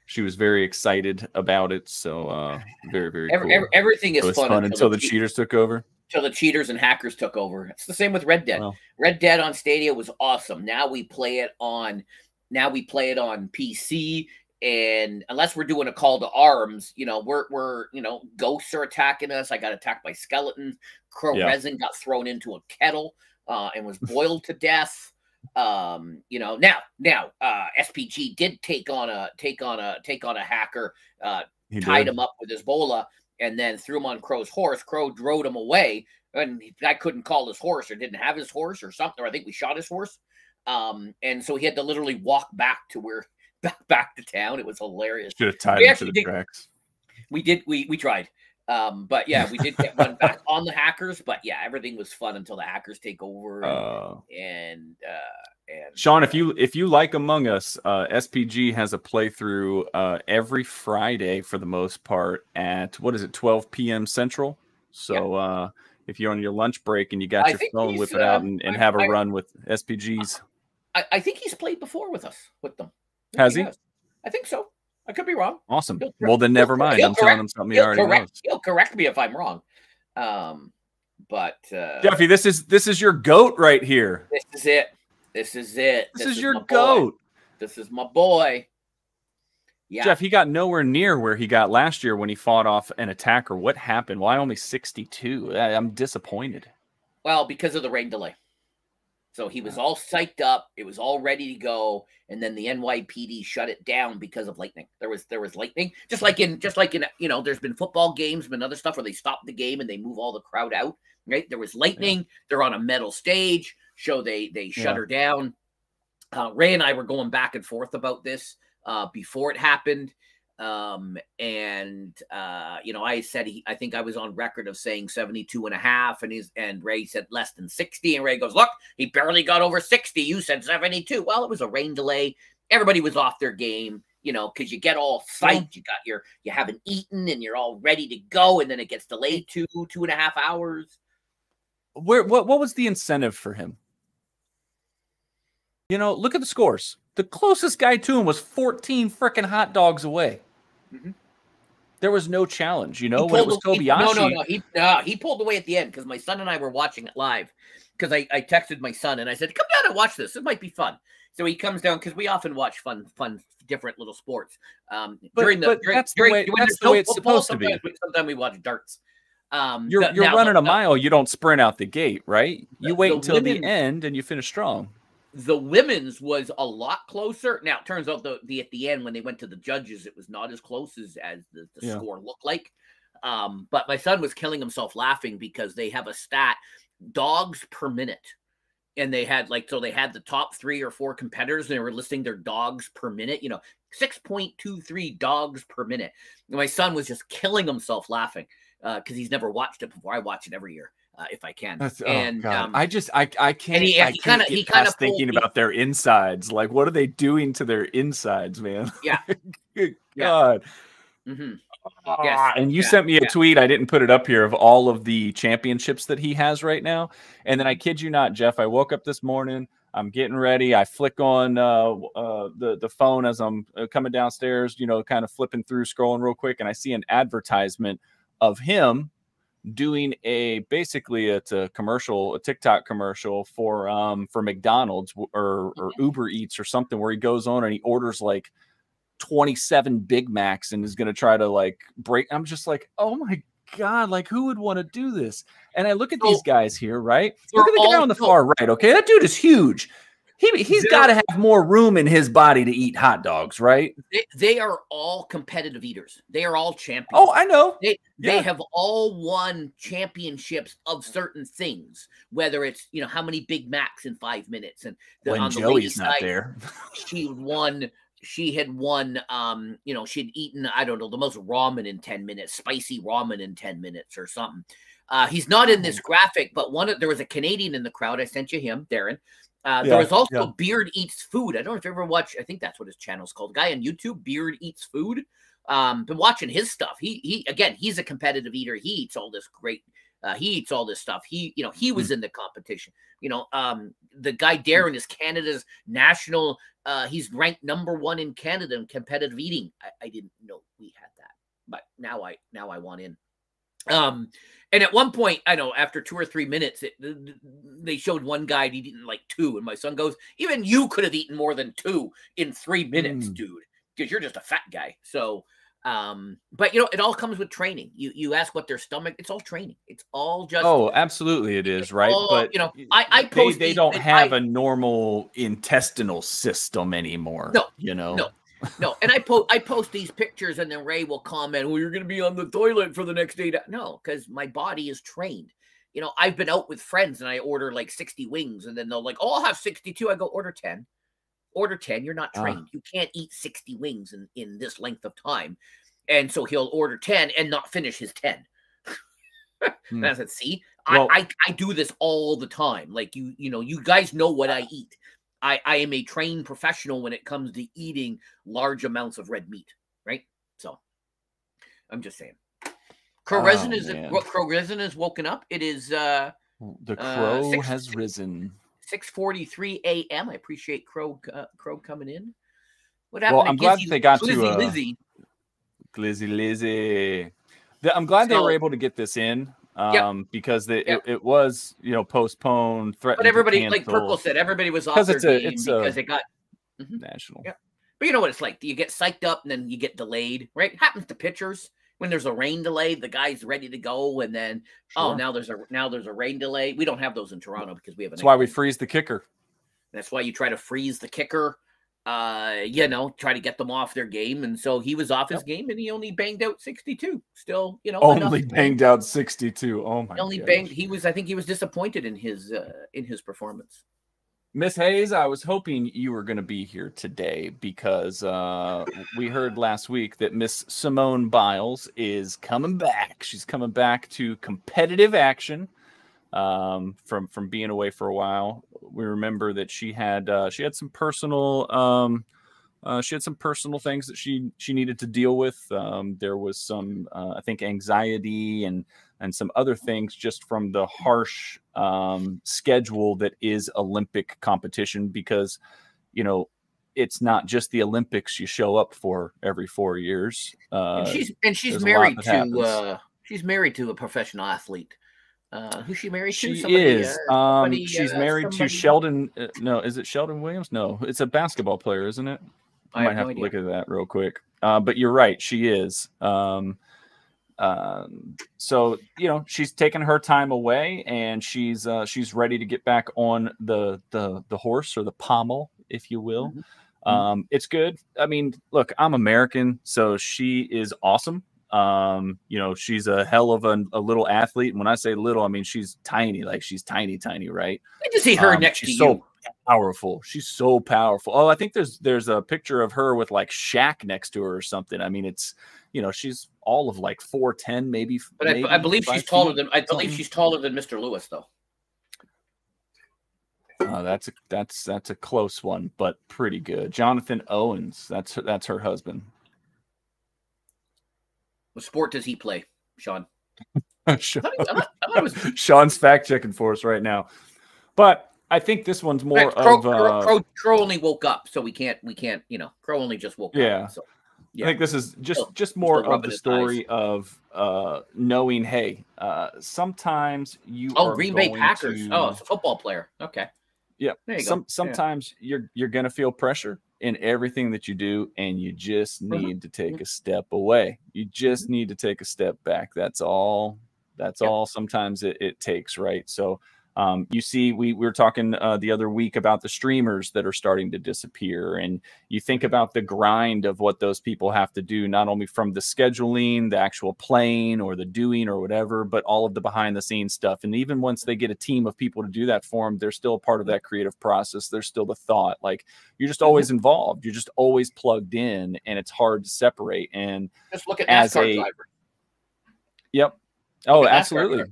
She was very excited about it, so very, very cool. Everything is fun until the cheaters took over. Until the cheaters and hackers took over. It's the same with Red Dead. Wow. Red Dead on Stadia was awesome. Now we play it on PC, and unless we're doing a call to arms, we're ghosts are attacking us. I got attacked by skeletons. Crow Resin got thrown into a kettle and was boiled to death. Now SPG did take on a hacker, tied him up with his bola, and then threw him on Crow's horse. Crow drove him away, and I couldn't call his horse or didn't have his horse or something, or I think we shot his horse. And so he had to literally walk back to back to town. It was hilarious. Should have tied him to the tracks. We tried. But yeah, we did get one back on the hackers, but yeah, everything was fun until the hackers take over. And Sean, if you like Among Us, SPG has a playthrough every Friday for the most part at 12 p.m. Central. So if you're on your lunch break and you got your phone, whip it out and have a run with SPGs. I think he's played before with them. Has he? I think so. I could be wrong. Awesome. Well, then never mind. I'm telling him something he already knows. He'll correct me if I'm wrong. But Jeffy, this is your goat right here. This is it. This is your goat. This is my boy. Yeah. Jeff, he got nowhere near where he got last year when he fought off an attacker. What happened? Why only 62? I'm disappointed. Well, because of the rain delay. So he was all psyched up. It was all ready to go, and then the NYPD shut it down because of lightning. There was lightning, just like in there's been football games, been other stuff where they stop the game and they move all the crowd out. Right? There was lightning. Yeah. They're on a metal stage, so they shut her down. Ray and I were going back and forth about this before it happened. I said I think I was on record of saying 72.5, and Ray said less than 60, and Ray goes, look, he barely got over 60. You said 72. Well, it was a rain delay. Everybody was off their game, because you get all psyched. You haven't eaten and you're all ready to go, and then it gets delayed 2.5 hours. What was the incentive for him? Look at the scores. The closest guy to him was 14 freaking hot dogs away. Mm-hmm. There was no challenge, you know, when it was Kobayashi. He pulled away at the end because my son and I were watching it live because I texted my son and I said, come down and watch this. It might be fun. So he comes down because we often watch fun, different little sports. During the way it's supposed to be. Sometimes we watch darts. You're running a mile. You don't sprint out the gate, right? You wait until the end and you finish strong. The women's was a lot closer. Now, it turns out at the end, when they went to the judges, it was not as close as the score looked like. But my son was killing himself laughing because they have a stat, dogs per minute. And they had they had the top 3 or 4 competitors, and they were listing their dogs per minute, 6.23 dogs per minute. And my son was just killing himself laughing because he's never watched it before. I watch it every year. If I can. I can't. He kind of thinking about their insides. Like, what are they doing to their insides, man? Yeah. Good God. Mm-hmm. Yes. And you sent me a tweet. I didn't put it up here of all of the championships that he has right now. And then I kid you not, Jeff, I woke up this morning. I'm getting ready. I flick on the phone as I'm coming downstairs, kind of flipping through, scrolling real quick. And I see an advertisement of him doing basically it's a commercial, a TikTok commercial for McDonald's or Uber Eats or something, where he goes on and he orders like 27 Big Macs and is going to try to break. I'm just like, oh my God, who would want to do this? And I look at these guys here, right? Look at the guy on the far right. Okay. That dude is huge. He's got to have more room in his body to eat hot dogs, right? They are all competitive eaters. They are all champions. Oh, I know. They have all won championships of certain things, whether it's, how many Big Macs in 5 minutes. And when Joey's not there, she had won, she'd eaten, I don't know, the most ramen in 10 minutes, spicy ramen in 10 minutes or something. He's not in this graphic, but there was a Canadian in the crowd. I sent you him, Darren. There was also Beard Eats Food. I don't know if you ever watch. I think that's what his channel's called. Guy on YouTube, Beard Eats Food. Been watching his stuff. He's a competitive eater. He eats all this great. He eats all this stuff. He was in the competition. The guy Darren is Canada's national. He's ranked #1 in Canada in competitive eating. I didn't know we had that, but now I want in. And at one point, I know after 2 or 3 minutes, they showed one guy he'd eaten like 2, and my son goes, "Even you could have eaten more than 2 in 3 minutes, dude, because you're just a fat guy." So, but it all comes with training. You ask what their stomach. It's all training. It's all just. Oh, absolutely, it is right. But I post. They don't have a normal intestinal system anymore. No, and I post these pictures, and then Ray will comment, "Well, you're going to be on the toilet for the next 8 hours." No, because my body is trained. I've been out with friends, and I order like 60 wings, and then they'll like, "Oh, I'll have 62." I go, "Order 10. Order 10. You're not trained. You can't eat 60 wings in this length of time." And so he'll order 10 and not finish his 10. And I said, "See, I do this all the time. Like you guys know what I eat. I am a trained professional when it comes to eating large amounts of red meat, right?" So I'm just saying. Crow Resin is woken up. It is the crow has risen. 6:43 a.m. I appreciate Crow coming in. What happened? Well, I'm glad they got Glizzy. Lizzie. I'm glad they were able to get this in. Because it was postponed, threatened. But everybody, like Purple said, everybody was off their game because it got national. Yeah. But you know what it's like. You get psyched up and then you get delayed, right? It happens to pitchers when there's a rain delay. The guy's ready to go, and then now there's a rain delay. We don't have those in Toronto because we have. That's why we freeze the kicker. That's why you try to freeze the kicker. Try to get them off their game. And so he was off his game, and he only banged out 62. Still, only banged out 62. Oh my! Only banged. I think he was disappointed in his performance. Miss Hayes, I was hoping you were going to be here today because we heard last week that Miss Simone Biles is coming back. She's coming back to competitive action from being away for a while. We remember that she had some personal things that she needed to deal with. There was some I think anxiety and some other things just from the harsh schedule that is Olympic competition, because it's not just the Olympics you show up for every 4 years. And she's married to a professional athlete. Who's she married to? She Somebody, is. She's married to Sheldon. No, is it Sheldon Williams? No, it's a basketball player, isn't it? I might have to look at that real quick. But you're right, she is. So she's taken her time away, and she's ready to get back on the horse, or the pommel, if you will. It's good. I mean, look, I'm American, so she is awesome. She's a hell of a little athlete, and when I say little, I mean she's tiny, like she's tiny, right? I just see her next to you. So powerful. She's so powerful. Oh, I think there's a picture of her with like Shaq next to her or something. I mean, it's she's all of like 4'10", maybe. But I believe she's taller than Mr. Lewis, though. That's a close one, but pretty good. Jonathan Owens, that's her husband. What sport does he play, Sean? Sean's fact checking for us right now, but I think this one's more Crow only woke up, so we can't. Crow only just woke up. So, I think this is just more of the story of knowing. Hey, sometimes you. Oh, Green Bay Packers. It's a football player. Okay. Yeah. Sometimes you're gonna feel pressure in everything that you do, and you just need to take a step away. You just need to take a step back. That's all. That's all. Sometimes it takes, right? So. You see, we were talking the other week about the streamers that are starting to disappear, and you think about the grind of what those people have to do, not only from the scheduling, the actual playing, or the doing, or whatever, but all of the behind the scenes stuff. And even once they get a team of people to do that for them, they're still a part of that creative process. There's still the thought, like you're just always involved. You're just always plugged in, and it's hard to separate. And just look at NASCAR drivers. Yep. Oh, absolutely.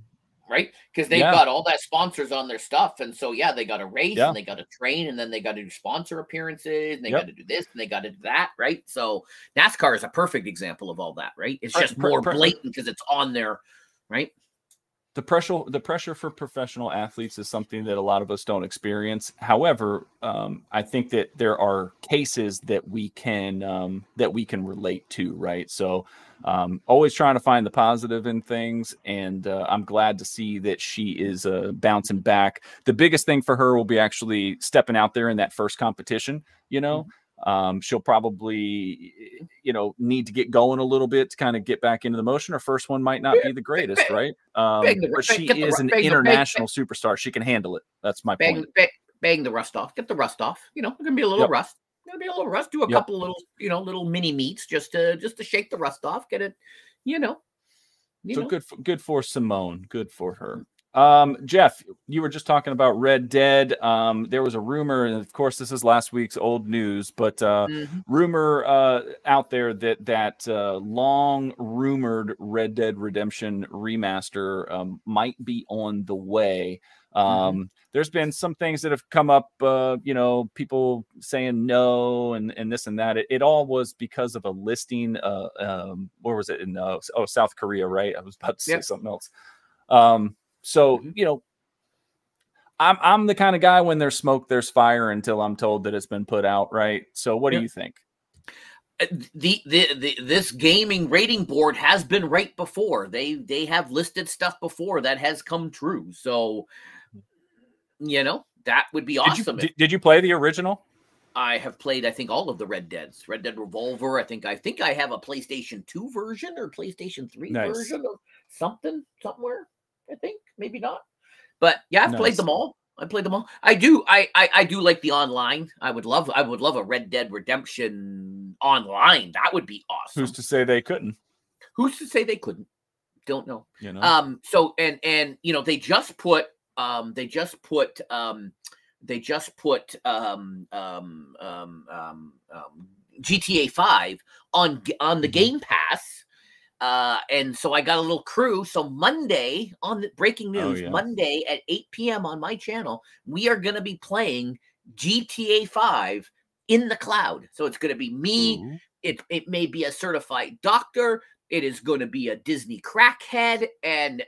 Right, because they've got all that sponsors on their stuff, and so they got to race, and they got to train, and then they got to do sponsor appearances, and they got to do this, and they got to do that, right? So NASCAR is a perfect example of all that, right? It's just more blatant because it's on there, right? The pressure for professional athletes is something that a lot of us don't experience. However, I think that there are cases that we can relate to, right? So. Always trying to find the positive in things, and I'm glad to see that she is bouncing back. The biggest thing for her will be actually stepping out there in that first competition. She'll probably need to get going a little bit to kind of get back into the motion. Her first one might not be the greatest, right? But she is an international superstar. She can handle it. That's my point. Bang the rust off. Get the rust off. There's gonna be a little rust. Gonna be a little rust. Do a couple of little mini meets just to shake the rust off. Get it, So good for Simone. Good for her. Jeff, you were just talking about Red Dead. There was a rumor, and of course this is last week's old news, but rumor out there that long rumored Red Dead Redemption remaster might be on the way. There's been some things that have come up, people saying no and this and that. It all was because of a listing. Where was it? In South Korea, right? I was about to say something else. So I'm the kind of guy, when there's smoke, there's fire, until I'm told that it's been put out, right? So what do you think? This gaming rating board has been right before. They have listed stuff before that has come true. So that would be awesome. Did you play the original? I have played, I think, all of the Red Deads. Red Dead Revolver. I think I have a PlayStation 2 version or PlayStation 3 version or something somewhere. I think maybe not, but I've played them all. I do like the online. I would love a Red Dead Redemption online. That would be awesome. Who's to say they couldn't? Don't know. So they just put GTA 5 on the Game Pass. And so I got a little crew. So Monday, on the breaking news, Monday at 8 p.m. on my channel, we are going to be playing GTA 5 in the cloud. So it's going to be me. Ooh. It may be a certified doctor. It is going to be a Disney crackhead and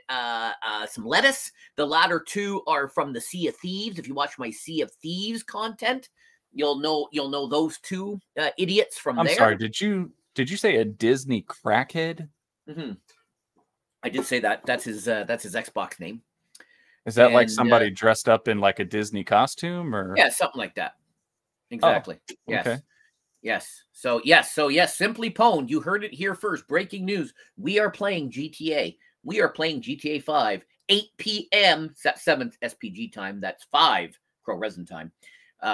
some lettuce. The latter two are from the Sea of Thieves. If you watch my Sea of Thieves content, You'll know those two idiots from I'm there. sorry. Did you say a Disney crackhead? Mm-hmm. I did say that. That's his Xbox name. Is that like somebody dressed up in like a Disney costume, or? Yeah, something like that. Exactly. Oh, yes. Okay. Yes. So yes. Simply Pwned. You heard it here first. Breaking news. We are playing GTA. We are playing GTA 5, 8 p.m. 7th SPG time. That's 5 Crow Resin time.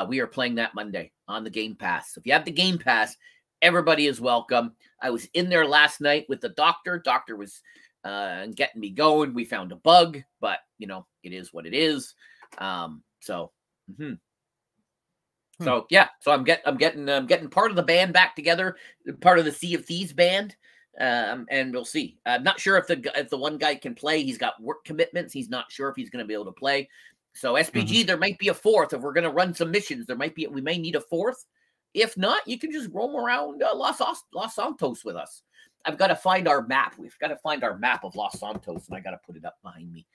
We are playing that Monday on the Game Pass. So if you have the Game Pass, everybody is welcome. I was in there last night with the doctor. Doctor was getting me going. We found a bug, but you know, it is what it is. So yeah, so I'm getting part of the band back together, part of the Sea of Thieves band. And we'll see. I'm not sure if the one guy can play. He's got work commitments. He's not sure if he's going to be able to play. So SPG, there might be a fourth. If we're going to run some missions, we may need a fourth. If not, you can just roam around Los Santos with us. I've got to find our map. We've got to find our map of Los Santos, and I got to put it up behind me.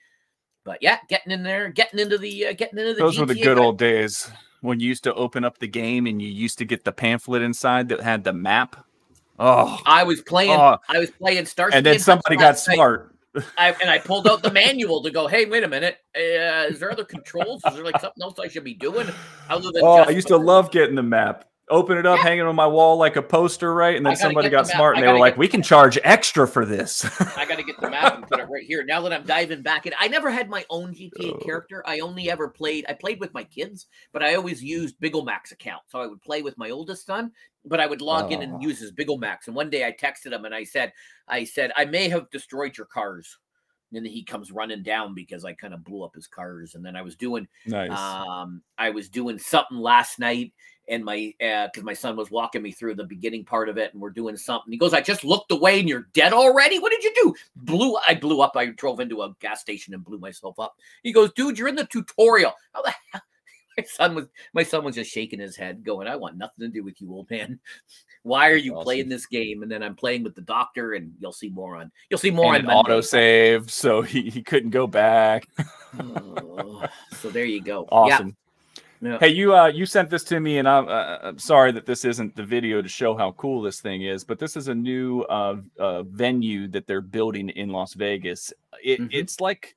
But yeah, getting into the Those GTA were the good old days when you used to open up the game and you used to get the pamphlet inside that had the map. Oh, I was playing Starsky, and then somebody got smart. I pulled out the manual to go, hey, wait a minute. Is there other controls? Is there like something else I should be doing? Other than I used to love getting the map. Open it up, hang it on my wall like a poster, right? And then somebody got smart and they were like, we can charge extra for this. I got to get the map and put it right here. Now that I'm diving back in, I never had my own GTA character. I only ever played with my kids, but I always used Bigglemax account. So I would play with my oldest son, but I would log in and use his Bigglemax. And one day I texted him and I said, I may have destroyed your cars. And then he comes running down because I kind of blew up his cars. And then I was doing something last night, and because my son was walking me through the beginning part of it, and we're doing something. He goes, I just looked away and you're dead already. What did you do? I blew up. I drove into a gas station and blew myself up. He goes, dude, you're in the tutorial. How the hell? My son was just shaking his head, going, I want nothing to do with you, old man. Why are you playing this game? And then I'm playing with the doctor, and you'll see more on auto saved, so he couldn't go back. So there you go. Awesome. Yeah. Hey, you sent this to me, and I'm sorry that this isn't the video to show how cool this thing is, but this is a new venue that they're building in Las Vegas. It's like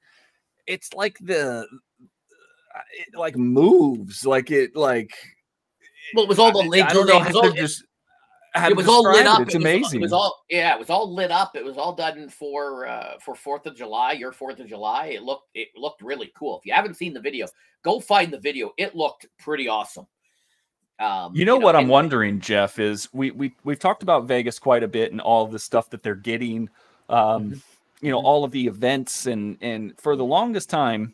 moves like it like. Well, it was all the legs. It was all lit up. It's amazing. It was all lit up. It was all done for 4th of July, your 4th of July. It looked really cool. If you haven't seen the video, go find the video. It looked pretty awesome. What I'm wondering, Jeff, is we've talked about Vegas quite a bit and all of the stuff that they're getting, all of the events, and for the longest time,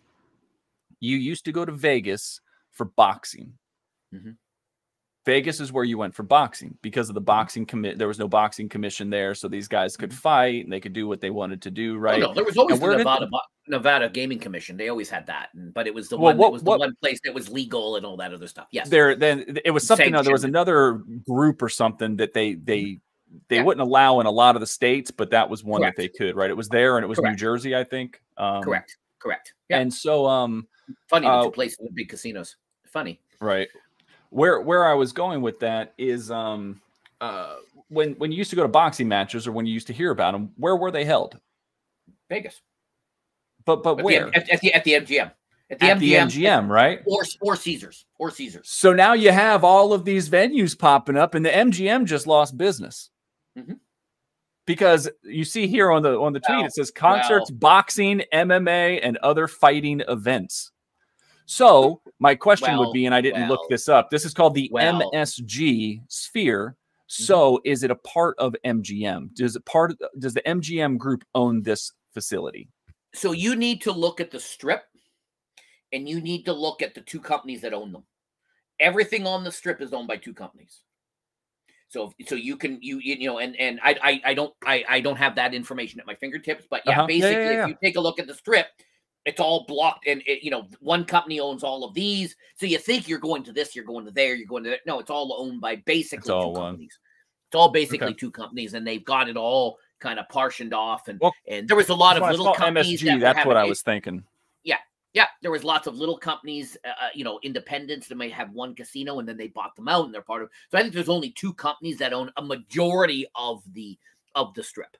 you used to go to Vegas for boxing. Vegas is where you went for boxing because of the boxing commit. There was no boxing commission there, so these guys could fight and they could do what they wanted to do. Right? Oh, no, there was always the Nevada Gaming Commission. They always had that, but it was the one place that was legal and all that other stuff. Yes, then it was something. There was another group or something that they wouldn't allow in a lot of the states, but that was one that they could. Right? It was there, and it was New Jersey, I think. Correct. Yeah. And so, funny the two places with big casinos. Funny, right? Where I was going with that is when you used to go to boxing matches, or when you used to hear about them, where were they held? Vegas. But where? At the MGM. At the MGM, right? Or Caesars. So now you have all of these venues popping up, and the MGM just lost business. Because you see here on the tweet, it says concerts, boxing, MMA, and other fighting events. So my question would be, and I didn't look this up, this is called the MSG Sphere. So is it a part of MGM? Does the MGM group own this facility? So you need to look at the Strip, and you need to look at the two companies that own them. Everything on the Strip is owned by two companies. So you can and I don't have that information at my fingertips, but basically if you take a look at the Strip, it's all blocked, and one company owns all of these. So you think you're going to this, you're going to there, you're going to there. No, it's all owned by basically two companies. It's all basically two companies, and they've got it all kind of partitioned off, and there was a lot of little companies. MSG, that's what I was thinking. Yeah, Yeah, there was lots of little companies, independents that might have one casino and then they bought them out and they're part of. So I think there's only 2 companies that own a majority of the strip.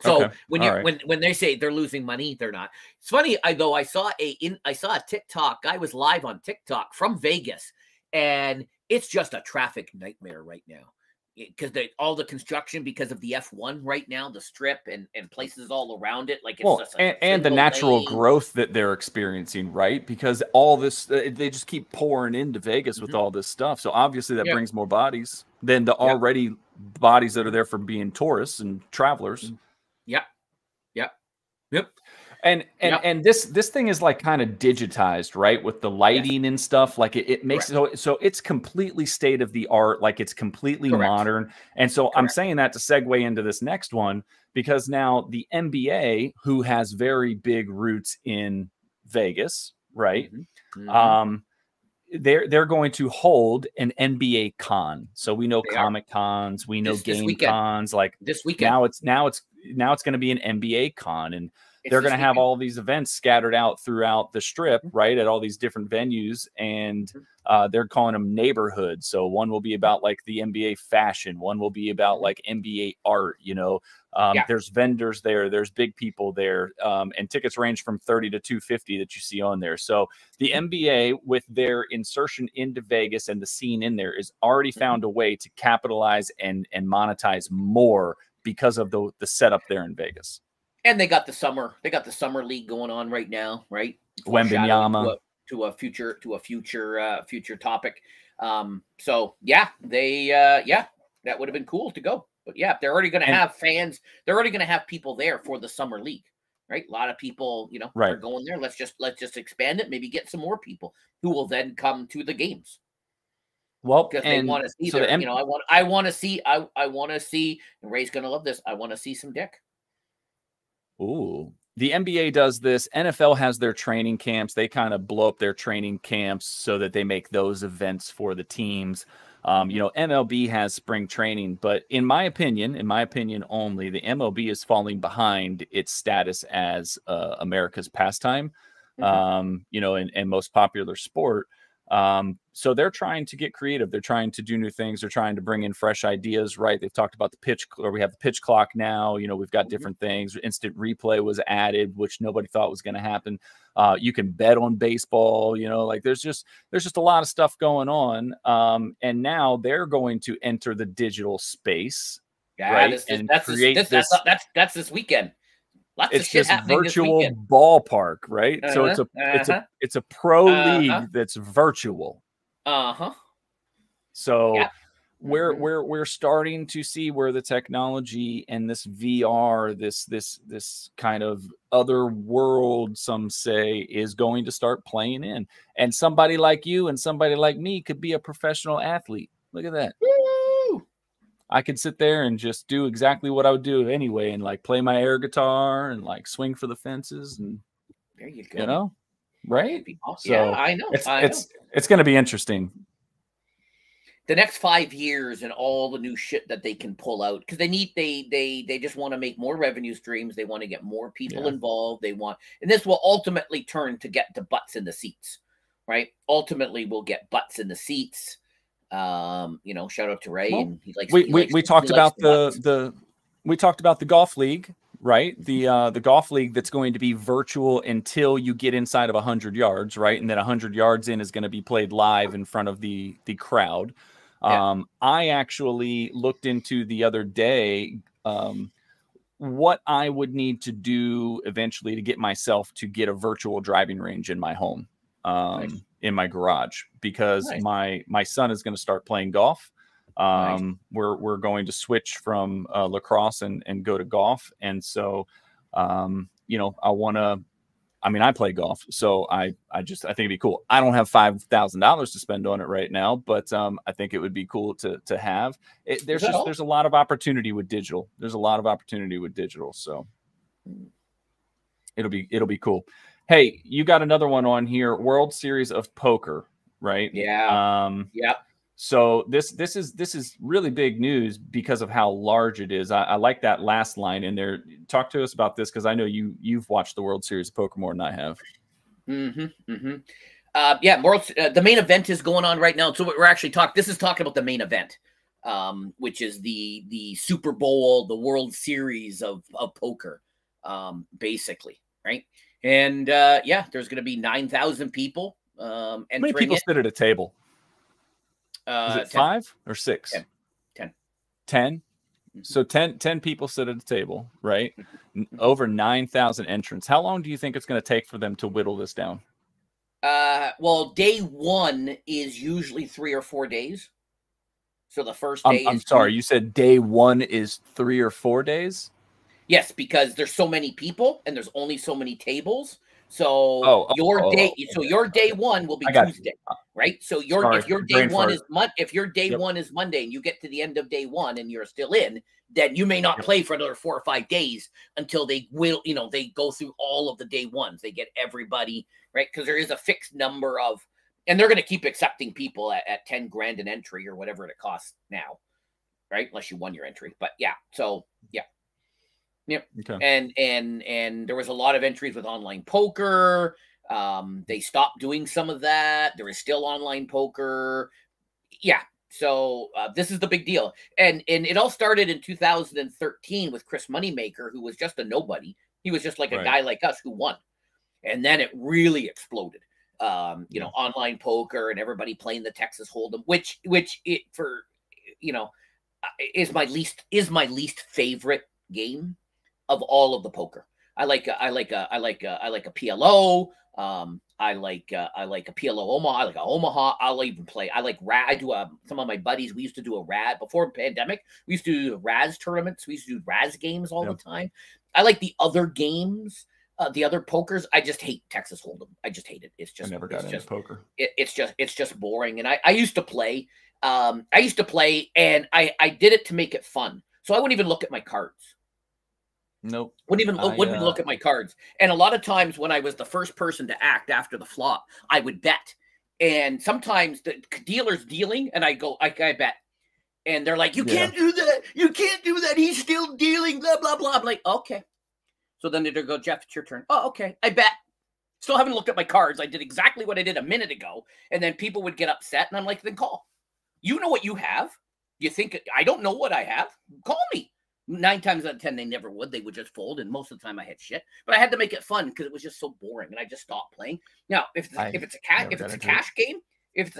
So Okay. when All you right. when they say they're losing money, they're not. It's funny. I saw a TikTok guy was live on TikTok from Vegas, and it's just a traffic nightmare right now because all the construction because of the F1 right now, the strip and places all around it, like it's just like and the natural growth that they're experiencing, right? Because all this, they just keep pouring into Vegas with all this stuff. So obviously that brings more bodies than the already bodies that are there for being tourists and travelers. Yep. And this thing is like kind of digitized, right? With the lighting and stuff, like it makes it so it's completely state of the art, like it's completely modern. And so I'm saying that to segue into this next one, because now the NBA, who has very big roots in Vegas, right? They're going to hold an NBA con. So we know Comic Cons, we know game cons. Like this weekend, now it's going to be an NBA con, and they're going to have all these events scattered out throughout the strip, right, at all these different venues, and they're calling them neighborhoods. So one will be about like the NBA fashion, one will be about like NBA art. There's vendors there, there's big people there, and tickets range from $30 to $250 that you see on there. So the NBA, with their insertion into Vegas and the scene in there, is already found a way to capitalize and monetize more because of the setup there in Vegas. And they got the summer league going on right now, right? Wembanyama to a future topic. So yeah, that would have been cool to go. But yeah, they're already going to have fans. They're already going to have people there for the summer league, right? A lot of people, are going there. Let's just expand it. Maybe get some more people who will then come to the games. Well, because they want to see so I want to see. And Ray's going to love this. I want to see some dick. Ooh, the NBA does this. NFL has their training camps. They kind of blow up their training camps so that they make those events for the teams. MLB has spring training, but in my opinion only, the MLB is falling behind its status as America's pastime, and most popular sport. So they're trying to get creative. They're trying to do new things. They're trying to bring in fresh ideas, right? They've talked about we have the pitch clock now. We've got different things. Instant replay was added, which nobody thought was going to happen. You can bet on baseball, there's just a lot of stuff going on. And now they're going to enter the digital space, right? That's this weekend. It's this virtual ballpark, right? So it's a pro league that's virtual. So we're starting to see where the technology and this VR, this kind of other world, some say, is going to start playing in. And somebody like you and somebody like me could be a professional athlete. Look at that. Woo! I could sit there and just do exactly what I would do anyway, and like play my air guitar and like swing for the fences, and there you go. Right? Awesome. So yeah, I know. It's going to be interesting. The next 5 years and all the new shit that they can pull out, because they just want to make more revenue streams. They want to get more people involved. And this will ultimately turn to get the butts in the seats, right? Ultimately, we'll get butts in the seats. Shout out to Ray. Well, and we talked about the golf league, right? The golf league that's going to be virtual until you get inside of 100 yards, right? And then 100 yards in is going to be played live in front of the crowd. I actually looked into the other day what I would need to do eventually to get myself to get a virtual driving range in my home. In my garage, because my son is going to start playing golf. We're going to switch from lacrosse and go to golf. And so, I play golf, so I think it'd be cool. I don't have $5,000 to spend on it right now, but I think it would be cool to have it. There's a lot of opportunity with digital. So it'll be cool. Hey, you got another one on here, World Series of Poker, right? Yeah. So this is really big news because of how large it is. I like that last line in there. Talk to us about this, because I know you've watched the World Series of Poker more than I have. Yeah, the main event is going on right now. So we're actually talking about the main event, which is the Super Bowl, the World Series of poker, basically, right? And yeah, there's going to be 9,000 people. How many people sit at a table? Is it 10. 5 or 6? 10. 10? So 10 people sit at a table, right? Over 9,000 entrants. How long do you think it's going to take for them to whittle this down? Well, day one is usually 3 or 4 days. So the first day I'm sorry, you said day one is 3 or 4 days? Yes, because there's so many people and there's only so many tables. So your day one will be Tuesday, right? So if your day one is Monday and you get to the end of day one and you're still in, then you may not play for another 4 or 5 days until they go through all of the day ones. They get everybody, right? Because there is a fixed number of, and they're going to keep accepting people at 10 grand an entry or whatever it costs now, right? Unless you won your entry, but yeah. So yeah. Yep. Okay. And there was a lot of entries with online poker. They stopped doing some of that. There is still online poker. Yeah. So this is the big deal. And it all started in 2013 with Chris Moneymaker, who was just a nobody. He was just like a guy like us who won. And then it really exploded. Online poker and everybody playing the Texas Hold'em, which is my least favorite game of all of the poker. I like a PLO. I like a PLO Omaha. I like a Omaha. Some of my buddies, we used to do a RAS before pandemic. We used to do RAS tournaments. We used to do RAS games all the time. I like the other games, the other pokers. I just hate Texas Hold'em. I just hate it. It's just, I never got into poker. It's just boring. And I used to play. And I did it to make it fun. So I wouldn't even look at my cards. Nope. Wouldn't even look at my cards. And a lot of times when I was the first person to act after the flop, I would bet. And sometimes the dealer's dealing and I bet. And they're like, you can't do that. You can't do that. He's still dealing, blah, blah, blah. I'm like, okay. So then they'd go, Jeff, it's your turn. Oh, okay. I bet. Still haven't looked at my cards. I did exactly what I did a minute ago. And then people would get upset. And I'm like, then call. You know what you have. You think I don't know what I have? Call me. 9 times out of 10, they never would. They would just fold, and most of the time I had shit. But I had to make it fun because it was just so boring, and I just stopped playing. Now, if it's a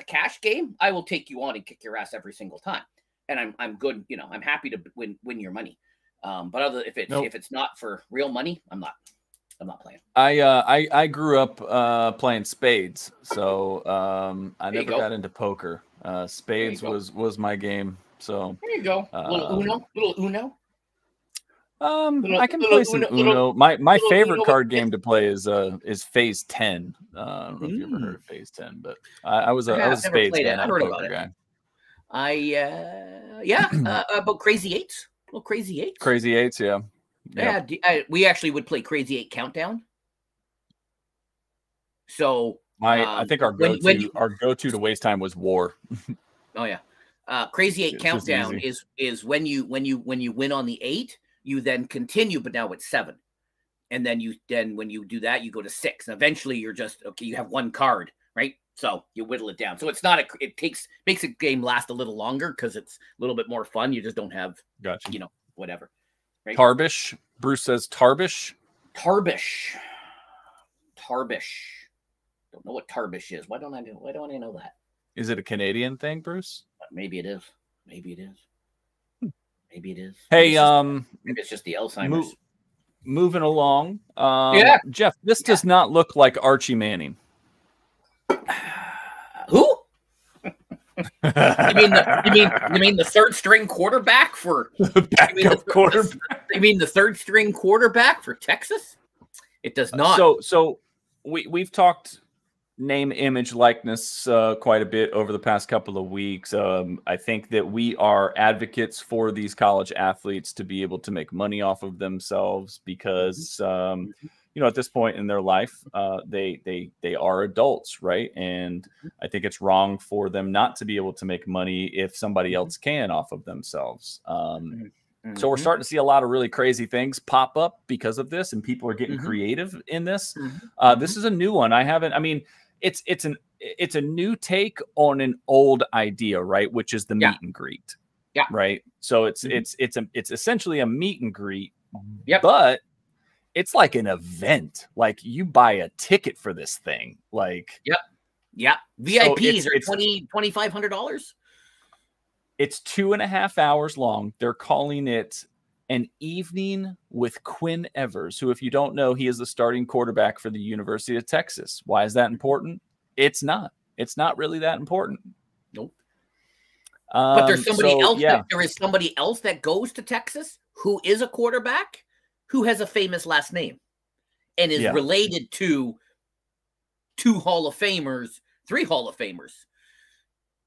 cash game, I will take you on and kick your ass every single time, and I'm good. I'm happy to win your money. But if it's not for real money, I'm not playing. I grew up playing spades, so I never got into poker. Spades was my game. So there you go. Little Uno. I can play some Uno. My favorite card game to play is Phase 10. I don't know if you ever heard of Phase 10, but I was a spades guy, not a poker guy. About Crazy Eights. Little Crazy Eights. Crazy Eights, yeah. Yep. Yeah, we actually would play Crazy 8 Countdown. So I think our go-to to waste time was War. Oh yeah. Crazy 8 Countdown is when you win on the 8, you then continue, but now it's 7. And then when you do that, you go to 6. And eventually you're just okay, you have one card, right? So you whittle it down. So it's not makes a game last a little longer because it's a little bit more fun. You just don't have whatever. Right? Tarbish. Bruce says Tarbish. Tarbish. Don't know what Tarbish is. Why don't I know that? Is it a Canadian thing, Bruce? Maybe it is. Maybe it is. Hey, maybe it's just the Alzheimer's. Moving along. Jeff, this does not look like Archie Manning. Who? You mean the third string quarterback for quarterback? You mean the third string quarterback for Texas? It does not. So we've talked name, image, likeness quite a bit over the past couple of weeks. I think that we are advocates for these college athletes to be able to make money off of themselves because at this point in their life, they are adults, right? And I think it's wrong for them not to be able to make money if somebody else can off of themselves. So we're starting to see a lot of really crazy things pop up because of this, and people are getting creative in this. This is a new one. I mean, it's a new take on an old idea, right? Which is the meet and greet. Yeah. Right. So it's essentially a meet and greet. Yep. But it's like an event. Like you buy a ticket for this thing. Like Yeah. VIPs are $2,500. It's 2.5 hours long. They're calling it an evening with Quinn Evers, who, if you don't know, he is the starting quarterback for the University of Texas. Why is that important? It's not. It's not really that important. Nope. But there's somebody else. Yeah. There is somebody else that goes to Texas who is a quarterback who has a famous last name and is related to 2 Hall of Famers, 3 Hall of Famers.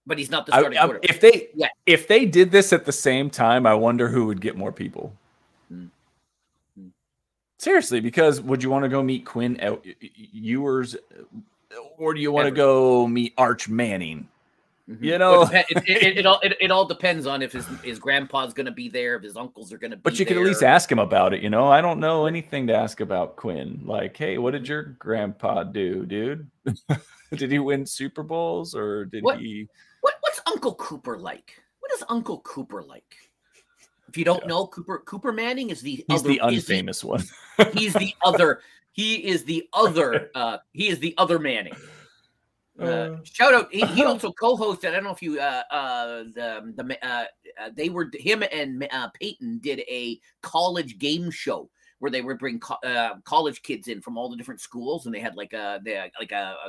But he's not the starting quarterback. If they did this at the same time, I wonder who would get more people. Seriously, because would you want to go meet Quinn Ewers, or do you want to go meet Arch Manning? You know, it all depends on if his grandpa's going to be there, if his uncles are going to be there. But you could at least ask him about it. You know, I don't know anything to ask about Quinn. Like, hey, what did your grandpa do, dude? Did he win Super Bowls, or did he? What's Uncle Cooper like? What is Uncle Cooper like? If you don't know, Cooper Manning is the unfamous one. He's the other. He is the other Manning. Shout out! He also co-hosted. I don't know if you they were him and Peyton did a college game show where they would bring college kids in from all the different schools, and they had like a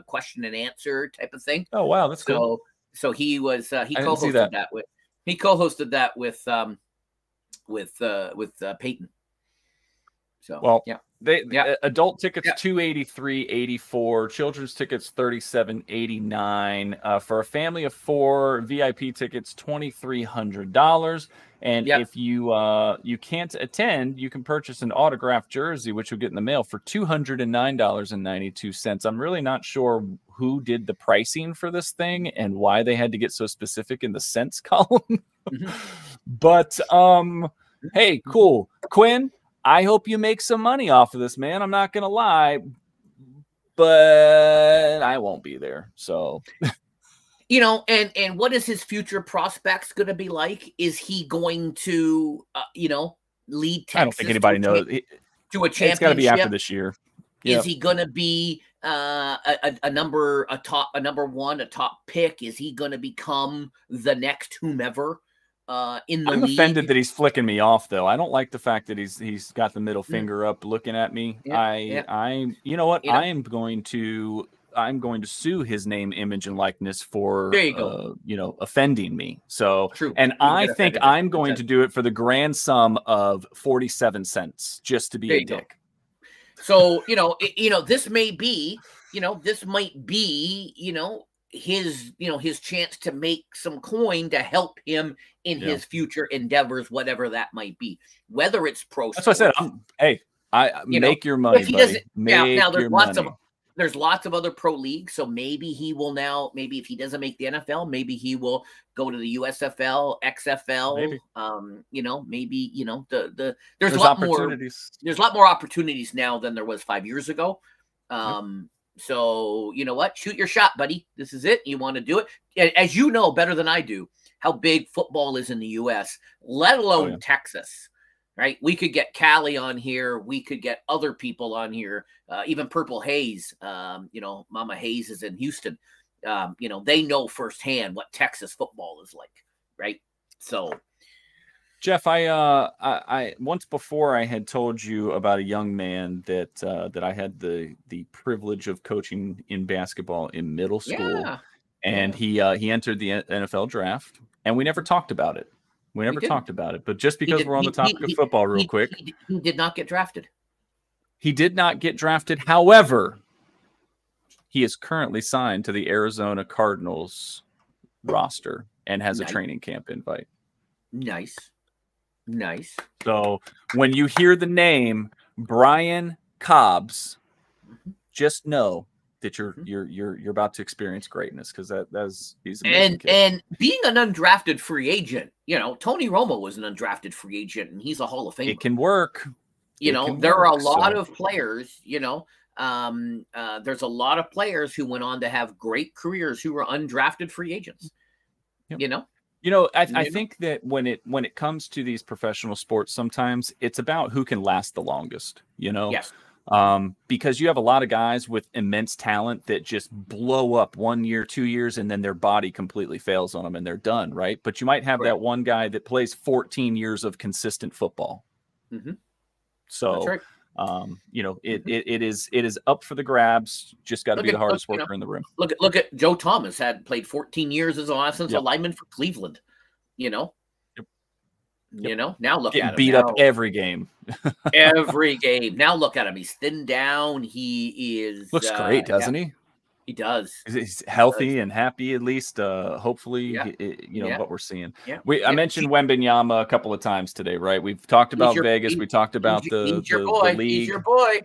question and answer type of thing. Oh wow, that's cool. So he co-hosted that with Peyton. So adult tickets $283.84, children's tickets $37.89, for a family of 4, VIP tickets $2,300. And if you can't attend, you can purchase an autographed jersey, which you'll get in the mail for $209.92. I'm really not sure who did the pricing for this thing and why they had to get so specific in the cents column. But hey, cool. Quinn, I hope you make some money off of this, man. I'm not going to lie, but I won't be there. So, you know, and what is his future prospects going to be like? Is he going to, lead Texas? I don't think anybody knows. To a championship? It's got to be after this year. Is he going to be a number one, a top pick? Is he going to become the next whomever? In the I'm league? offended that he's flicking me off, though. I don't like the fact that he's got the middle finger up, looking at me. You know what? I'm going to sue his name, image, and likeness for offending me. So, true. And I think I'm going to do it for the grand sum of 47 cents, just to be a dick. So this may be, this might be, his chance to make some coin to help him in his future endeavors, whatever that might be, whether it's pro. That's what I said. Make your money. If he doesn't, now there's lots of other pro leagues. So maybe he will maybe if he doesn't make the NFL, maybe he will go to the USFL, XFL. Maybe. There's a lot more. There's a lot more opportunities now than there was 5 years ago. So, you know what? Shoot your shot, buddy. This is it. You want to do it. As you know better than I do, how big football is in the U.S., let alone Texas, right? We could get Callie on here. We could get other people on here, even Purple Hayes. Mama Hayes is in Houston. They know firsthand what Texas football is like, right? So, Jeff, I once before I had told you about a young man that I had the privilege of coaching in basketball in middle school, and he entered the NFL draft, and we never talked about it. But just because we're on the topic of football, real quick, he did not get drafted. He did not get drafted. However, he is currently signed to the Arizona Cardinals roster and has a training camp invite. Nice. So when you hear the name Brian Cobbs, just know that you're about to experience greatness, because he's an and kid. and being an undrafted free agent, Tony Romo was an undrafted free agent, and he's a Hall of Famer. It can work. There are a lot of players. There's a lot of players who went on to have great careers who were undrafted free agents. Yep. I think that when it comes to these professional sports, sometimes it's about who can last the longest. Yes. Because you have a lot of guys with immense talent that just blow up 1 year, 2 years, and then their body completely fails on them and they're done, right? But you might have that one guy that plays 14 years of consistent football. Mm-hmm. So, that's right. It is up for the grabs. Just got to be the hardest worker in the room. Look at Joe Thomas, played 14 years as an offensive lineman for Cleveland. Now look at him. Beat up every game. Every game. Now look at him. He's thinned down. He looks great, doesn't he? He does. He's healthy and happy, at least. Hopefully, what we're seeing. Yeah. I mentioned Wembanyama a couple of times today, right? We've talked about Vegas. We talked about the league. He's your boy.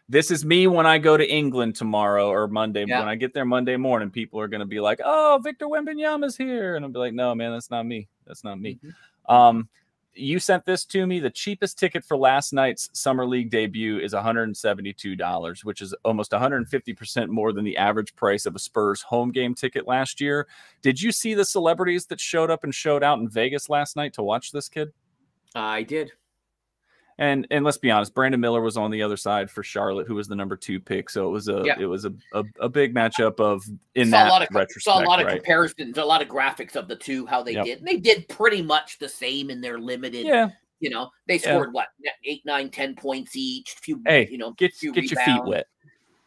This is me when I go to England tomorrow or Monday. When I get there Monday morning, people are going to be like, "Oh, Victor Wembanyama's here," and I'll be like, "No, man, that's not me. That's not me." Mm-hmm. You sent this to me. The cheapest ticket for last night's Summer League debut is $172, which is almost 150% more than the average price of a Spurs home game ticket last year. Did you see the celebrities that showed up and showed out in Vegas last night to watch this kid? I did. And let's be honest, Brandon Miller was on the other side for Charlotte, who was the number 2 pick. So it was a big matchup retrospect. Saw a lot of comparisons, a lot of graphics of the two, how they did. And they did pretty much the same in their limited. Yeah. They scored 8, 9, 10 points each. Get your feet wet.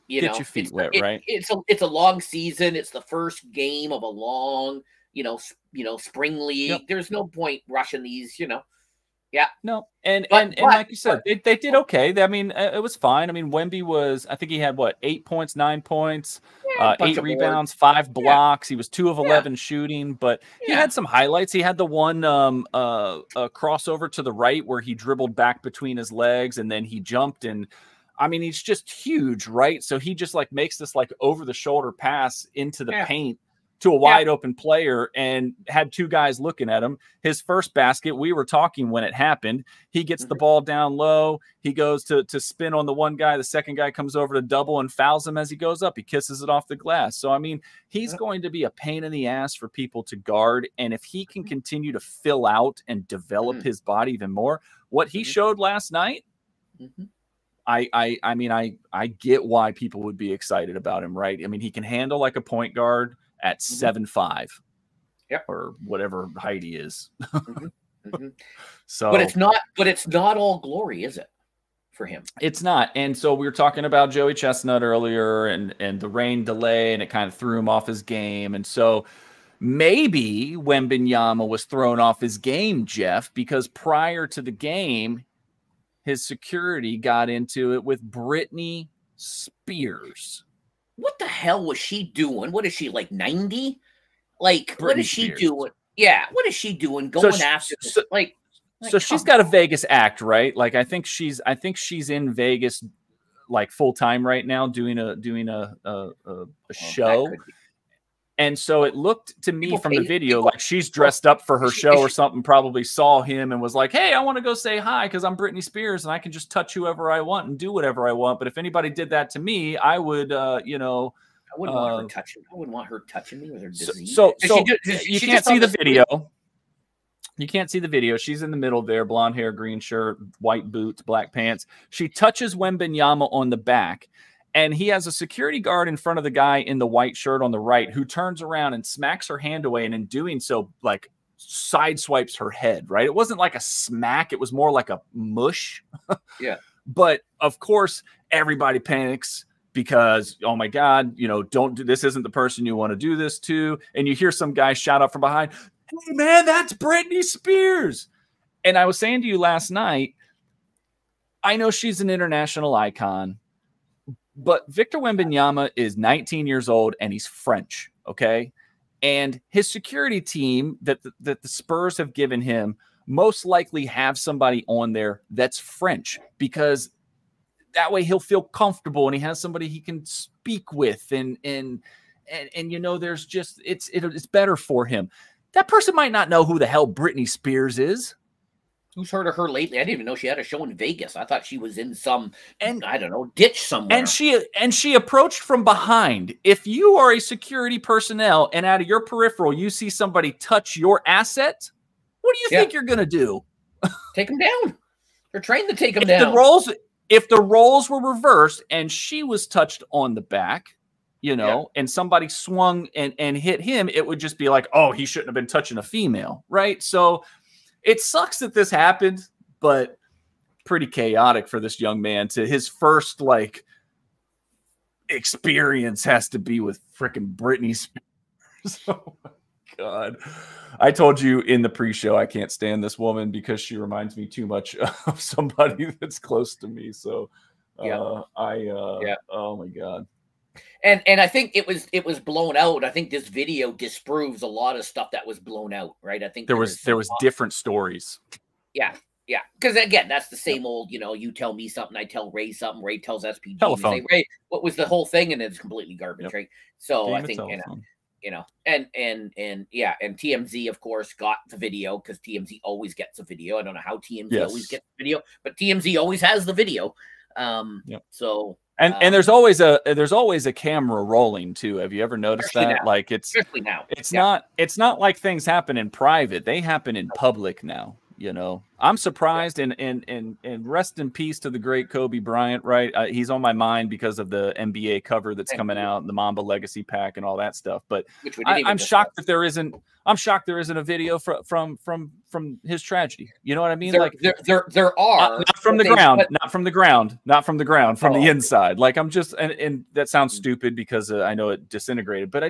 Get your feet wet, right? It's a long season. It's the first game of a long, spring league. Yep. There's no point rushing these, Yeah. No. And like you said, they did okay. I mean, it was fine. I mean, Wemby I think he had 8 points, 9 points, 8 rebounds, 5 blocks. He was 2 of 11 shooting, but he had some highlights. He had the one crossover to the right where he dribbled back between his legs and then he jumped. And I mean, he's just huge, right? So he just makes this over the shoulder pass into the paint to a wide open player and had 2 guys looking at him. His first basket, we were talking when it happened. He gets the ball down low. He goes to spin on the one guy. The second guy comes over to double and fouls him as he goes up. He kisses it off the glass. So, I mean, he's going to be a pain in the ass for people to guard. And if he can continue to fill out and develop his body even more, what he showed last night, I mean, I get why people would be excited about him, right? I mean, he can handle like a point guard at 7'5", or whatever height he is. So, but it's not all glory, is it, for him? It's not. And so we were talking about Joey Chestnut earlier, and the rain delay, and it kind of threw him off his game. And so maybe Wembanyama was thrown off his game, Jeff, because prior to the game, his security got into it with Britney Spears. What the hell was she doing? What is she, 90? What is she doing? Yeah, what is she doing going after this? So she's got a Vegas act, right? I think she's in Vegas full time right now doing a show. And so it looked to me from the video like she's dressed up for her show or something, probably saw him and was like, "Hey, I want to go say hi because I'm Britney Spears and I can just touch whoever I want and do whatever I want. But if anybody did that to me, I would, I wouldn't want her touching. I wouldn't want her touching me with her disease." So you can't see the video. You can't see the video. She's in the middle there, blonde hair, green shirt, white boots, black pants. She touches Wembanyama on the back. And he has a security guard in front of the guy in the white shirt on the right who turns around and smacks her hand away. And in doing so, sideswipes her head, right? It wasn't like a smack. It was more like a mush. Yeah. But of course, everybody panics because, oh my God, don't do this. Isn't the person you want to do this to. And you hear some guy shout out from behind, "Hey man, that's Britney Spears." And I was saying to you last night, I know she's an international icon, but Victor Wembanyama is 19 years old and he's French, okay? And his security team that the Spurs have given him most likely have somebody on there that's French because that way he'll feel comfortable and he has somebody he can speak with, and you know, there's just it's better for him. That person might not know who the hell Britney Spears is. Who's heard of her lately? I didn't even know she had a show in Vegas. I thought she was in some, I don't know, ditch somewhere. And she approached from behind. If you are a security personnel and out of your peripheral you see somebody touch your asset, what do you think you're going to do? Take them down. They're trained to take them down. If the roles were reversed and she was touched on the back, you know, and somebody swung and hit him, it would just be like, oh, he shouldn't have been touching a female, right? So it sucks that this happened, but pretty chaotic for this young man. To his first like experience has to be with freaking Britney Spears. Oh my God. I told you in the pre-show I can't stand this woman because she reminds me too much of somebody that's close to me. So oh my God. And I think it was blown out. I think this video disproves a lot of stuff that was blown out, right? I think there was different stories. Yeah. Because again, that's the same old, you know, you tell me something, I tell Ray something, Ray tells SPG. Telephone. Say, Ray, what was the whole thing? And it's completely garbage, right? So I think, you know, and TMZ, of course, got the video because TMZ always gets a video. I don't know how TMZ always gets the video, but TMZ always has the video. So. And there's always a camera rolling too. Have you ever noticed that? Now. Like especially now. It's not like things happen in private. They happen in public now. You know, I'm surprised, and rest in peace to the great Kobe Bryant. Right, he's on my mind because of the NBA cover that's coming out, and the Mamba Legacy Pack, and all that stuff. But I'm shocked that there isn't. I'm shocked there isn't a video from his tragedy. You know what I mean? There are not from the ground, from the inside. Like I'm just, and that sounds stupid because I know it disintegrated, but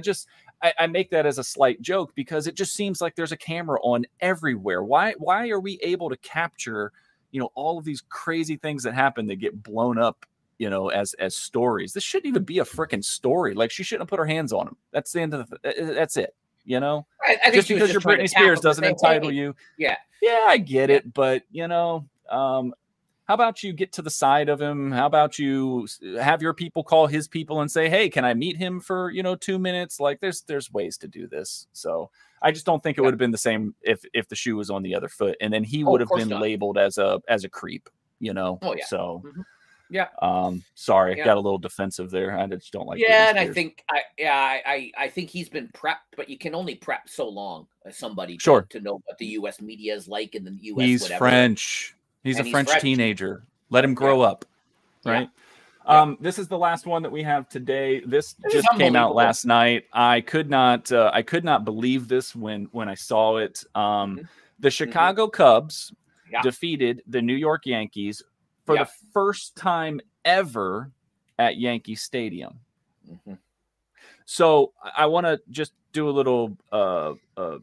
I make that as a slight joke because it just seems like there's a camera on everywhere. Why are we able to capture, you know, all of these crazy things that happen that get blown up, you know, as stories? This shouldn't even be a freaking story. Like she shouldn't have put her hands on him. That's the end of that's it. You know, I think just because you're Britney Spears doesn't entitle you. Yeah, I get it, but you know, how about you get to the side of him? How about you have your people call his people and say, hey, can I meet him for, you know, 2 minutes? Like there's ways to do this. So I just don't think it would have been the same if the shoe was on the other foot, and then he would have been labeled as a creep, you know. So sorry, I got a little defensive there. I just don't like and I think I think he's been prepped, but you can only prep so long as somebody to know what the US media is like in the US. He's French. He's a French teenager. Let him grow up. Right. This is the last one that we have today. This just came out last night. I could not believe this when I saw it. The Chicago Cubs defeated the New York Yankees for the first time ever at Yankee Stadium. So I want to just do a little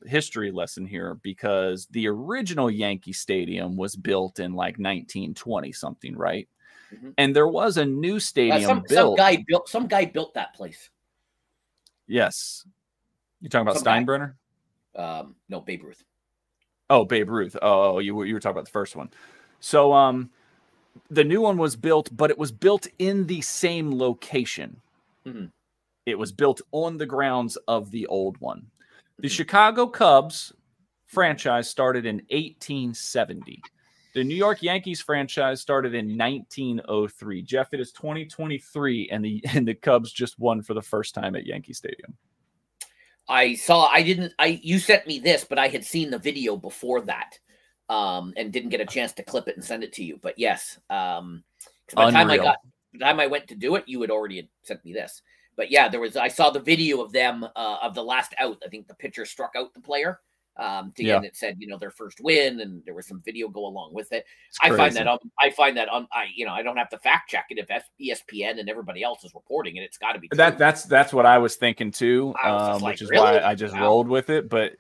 history lesson here, because the original Yankee Stadium was built in like 1920 something, right? And there was a new stadium built. Some guy built that place. Yes. You talking about Steinbrenner? No, Babe Ruth. Oh, Babe Ruth. Oh, you were talking about the first one. So the new one was built, but it was built in the same location. It was built on the grounds of the old one. The Chicago Cubs franchise started in 1870. The New York Yankees franchise started in 1903. Jeff, it is 2023, and the Cubs just won for the first time at Yankee Stadium. You sent me this, but I had seen the video before that, and didn't get a chance to clip it and send it to you. But yes, by the time I went to do it, you had already sent me this. But yeah, I saw the video of them, of the last out. I think the pitcher struck out the player. And it said, you know, their first win, and there was some video go along with it. I find that I don't have to fact check it. If ESPN and everybody else is reporting it, it's got to be true. That's what I was thinking too, which is why I just rolled with it. But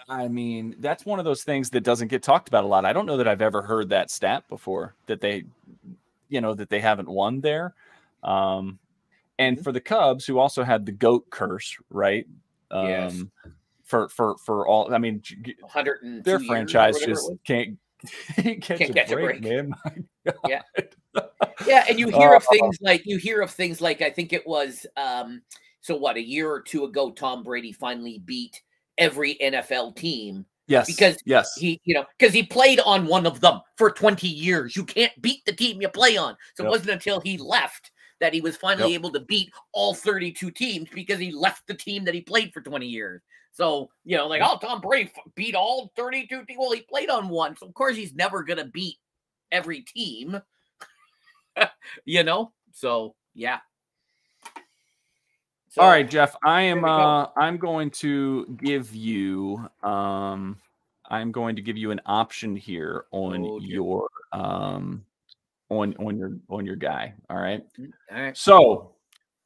I mean, that's one of those things that doesn't get talked about a lot. I don't know that I've ever heard that stat before, that they haven't won there. And for the Cubs, who also had the GOAT curse, right? Yes. For all, I mean, their franchise just can't catch a break, man. My God. Yeah, and you hear of things like I think it was so what, a year or two ago, Tom Brady finally beat every NFL team. Yes. Because yes. because he played on one of them for 20 years. You can't beat the team you play on. So Yep. it wasn't until he left that he was finally able to beat all 32 teams because he left the team that he played for 20 years. So, like, oh, Tom Brady beat all 32 teams. Well, he played on one. So, of course, he's never going to beat every team, So, yeah. So, all right, Jeff, I'm going to give you an option here on your on your guy. All right. All right. So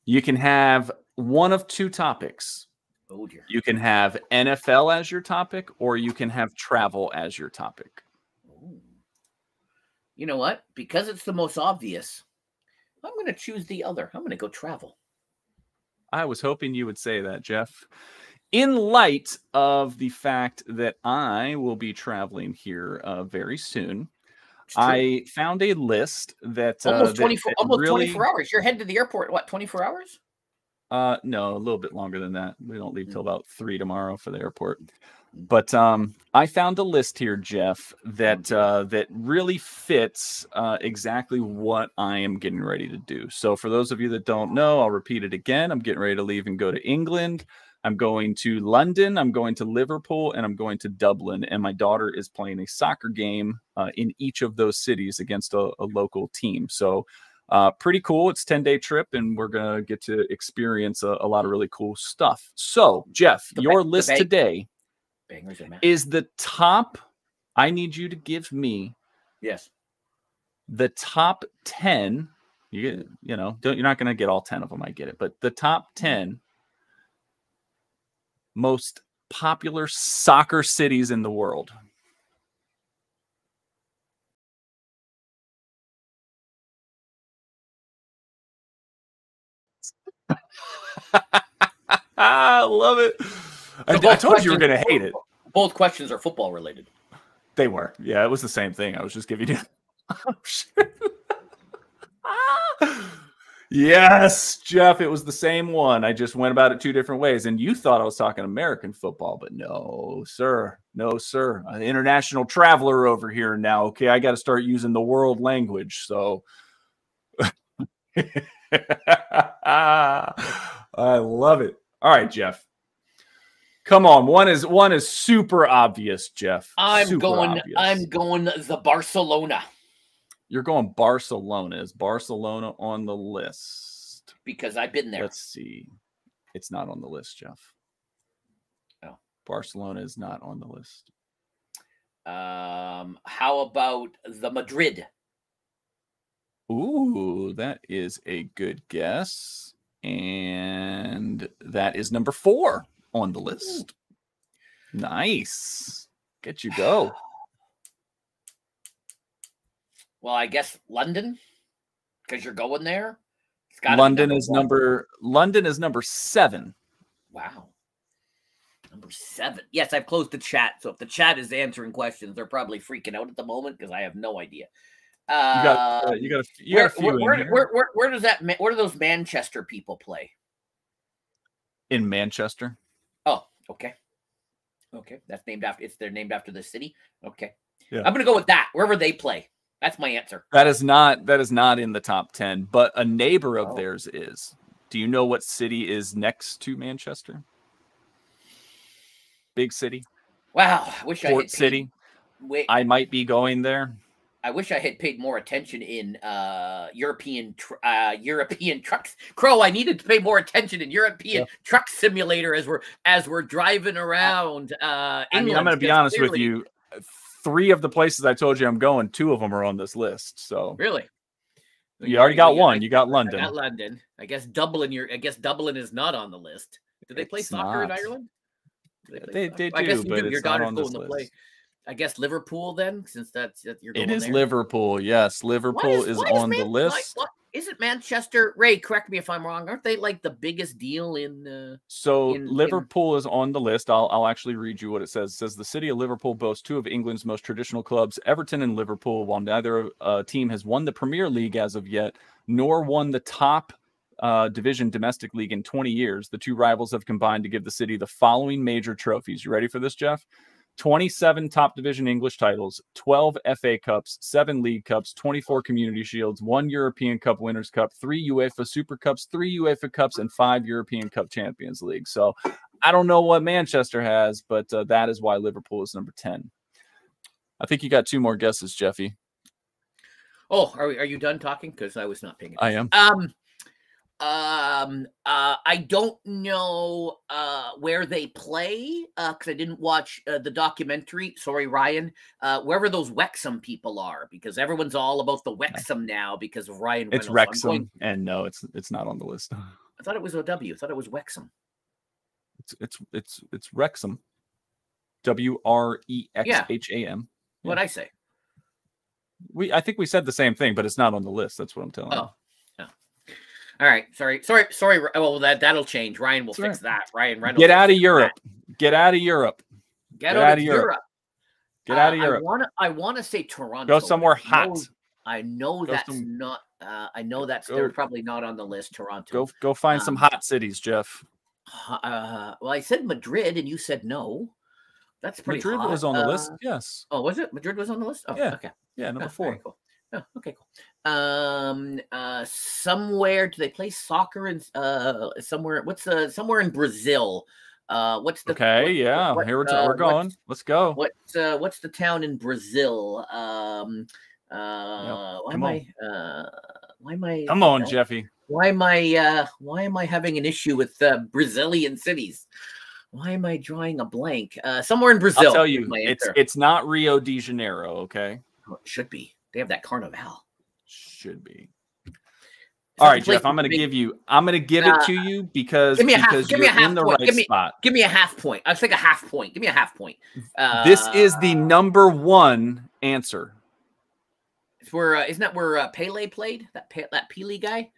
you can have one of two topics. Oh dear. You can have NFL as your topic, or you can have travel as your topic. Ooh. You know what? Because it's the most obvious, I'm going to choose the other. I'm going to go travel. I was hoping you would say that, Jeff. In light of the fact that I will be traveling here very soon, I found a list that almost 24 hours. You're heading to the airport, what, 24 hours? No, a little bit longer than that. We don't leave till about 3 tomorrow for the airport. But I found a list here, Jeff, that really fits exactly what I am getting ready to do. So for those of you that don't know, I'll repeat it again. I'm getting ready to leave and go to England. I'm going to London, I'm going to Liverpool, and I'm going to Dublin. And my daughter is playing a soccer game in each of those cities against a local team. So pretty cool. It's a 10-day trip, and we're going to get to experience a lot of really cool stuff. So, Jeff, your list today is the top. I need you to give me the top 10. You're not going to get all 10 of them. I get it. But the top 10 most popular soccer cities in the world. I love it. I told you were going to hate it. Both questions are football related. They were. Yeah, it was the same thing. I was just giving you. Yes, Jeff, it was the same one. I just went about it 2 different ways. And you thought I was talking American football, but no, sir. No, sir. An international traveler over here now. Okay, I got to start using the world language. So I love it. All right, Jeff. Come on. One is super obvious, Jeff. I'm going the Barcelona. You're going Barcelona. Is Barcelona on the list? Because I've been there. Let's see. It's not on the list, Jeff. Oh. Barcelona is not on the list. How about the Madrid? Ooh, that is a good guess. And that is number 4 on the list. Ooh. Nice. Get you go. Well, I guess London, because you're going there. London is number 7. Wow. Number 7. Yes, I've closed the chat. So if the chat is answering questions, they're probably freaking out at the moment because I have no idea. You got a few. Where do those Manchester people play? In Manchester. Oh, okay. Okay. They're named after the city. Okay. Yeah. I'm gonna go with that. Wherever they play. That's my answer. That is not in the top 10, but a neighbor of theirs is. Do you know what city is next to Manchester? Big city. Wow. I wish Port City. I might be going there. I wish I had paid more attention in European trucks. Crow, I needed to pay more attention in European truck simulator as we're driving around. England, I'm going to be honest with you. 3 of the places I told you I'm going, 2 of them are on this list. So really, you already got one. You got London. I got London. I guess Dublin. Dublin is not on the list. Do they play soccer in Ireland? They do. I guess but your it's daughter's not on this going to list. play. I guess Liverpool then, since you're going It is there. Liverpool. Yes, Liverpool is on the list. Isn't Manchester, Ray, correct me if I'm wrong, aren't they like the biggest deal in So Liverpool is on the list. I'll actually read you what it says. It says the city of Liverpool boasts two of England's most traditional clubs, Everton and Liverpool. While neither team has won the Premier League as of yet, nor won the top division domestic league in 20 years, the two rivals have combined to give the city the following major trophies. You ready for this, Jeff? 27 top division English titles, 12 FA Cups, 7 League Cups, 24 Community Shields, 1 European Cup Winners' Cup, 3 UEFA Super Cups, 3 UEFA Cups, and 5 European Cup Champions League. So I don't know what Manchester has, but that is why Liverpool is number 10. I think you got 2 more guesses, Jeffy. Oh, are you done talking? Because I was not paying attention. I am. I don't know where they play because I didn't watch the documentary. Sorry, Ryan. Wherever those Wrexham people are, because everyone's all about the Wrexham now because of Ryan Reynolds. It's Wrexham, and no, it's not on the list. I thought it was OW. I thought it was Wrexham. It's Wrexham. WREXHAM. Yeah. What'd I say? I think we said the same thing, but it's not on the list. That's what I'm telling you. All right. Sorry. Well, that'll change. Ryan will fix that. Ryan Reynolds. Get out of Europe. Get out of Europe. Get out of Europe. Get out of Europe. I want to say Toronto. Go somewhere hot. I know that's not. I know that's they're probably not on the list. Toronto. Go find some hot cities, Jeff. Well, I said Madrid, and you said no. That's pretty. Madrid hot. was on the list. Yes. Oh, was it? Madrid was on the list. Oh, yeah. Okay. Yeah, number 4. Cool. Oh, okay, cool. Somewhere do they play soccer in somewhere? Somewhere in Brazil? What's the Here we're going. Let's go. What's the town in Brazil? Why am I? Come on, Jeffy. Why am I having an issue with Brazilian cities? Why am I drawing a blank? Somewhere in Brazil. I'll tell you, it's not Rio de Janeiro. Okay. Oh, it should be. They have that carnival. Should be. All right, Jeff. I'm going to give it to you because you're in the right spot. Give me a half point. I think a half point. Give me a half point. This is the number 1 answer. It's where isn't that where Pele played? That Pele guy.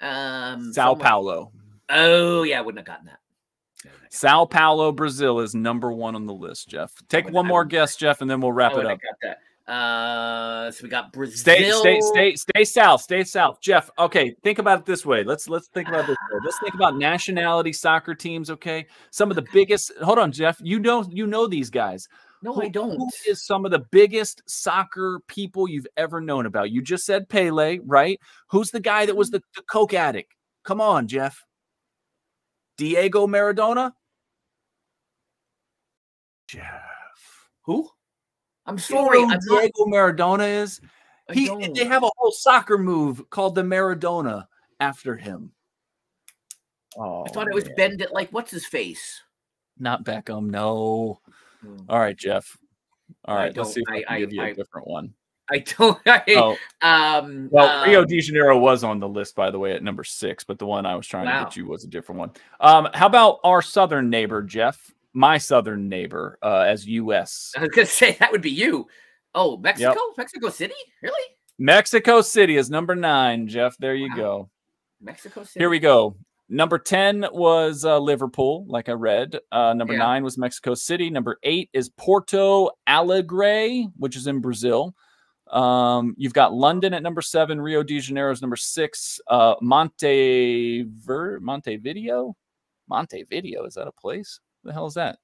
Sao Paulo. Oh yeah, I wouldn't have gotten that. Sao Paulo, Brazil is number 1 on the list, Jeff. Take one more guess, Jeff, and then we'll wrap it up. Got that. So we got Brazil. Stay south, Jeff. Okay, think about it this way. Let's think about this way. Let's think about nationality soccer teams. Okay, some of the biggest. Hold on, Jeff. You know these guys. No, I don't. Who is some of the biggest soccer people you've ever known about? You just said Pele, right? Who's the guy that was the coke addict? Come on, Jeff. Diego Maradona. Jeff. Who? I'm sorry. Diego Maradona is. They have a whole soccer move called the Maradona after him. Oh, I thought it was Bend. Like, what's his face? Not Beckham. No. All right, Jeff. All right, let's see if I can give you a different one. I don't. Rio de Janeiro was on the list, by the way, at number 6, but the one I was trying to get you was a different one. How about our southern neighbor, Jeff? My southern neighbor, as U.S. I was going to say that would be you. Oh, Mexico? Yep. Mexico City? Really? Mexico City is number 9, Jeff. There you go. Mexico City. Here we go. Number 10 was Liverpool, like I read. Number 9 was Mexico City. Number 8 is Porto Alegre, which is in Brazil. You've got London at number 7. Rio de Janeiro is number 6. Montevideo? Montevideo, is that a place? The hell is that?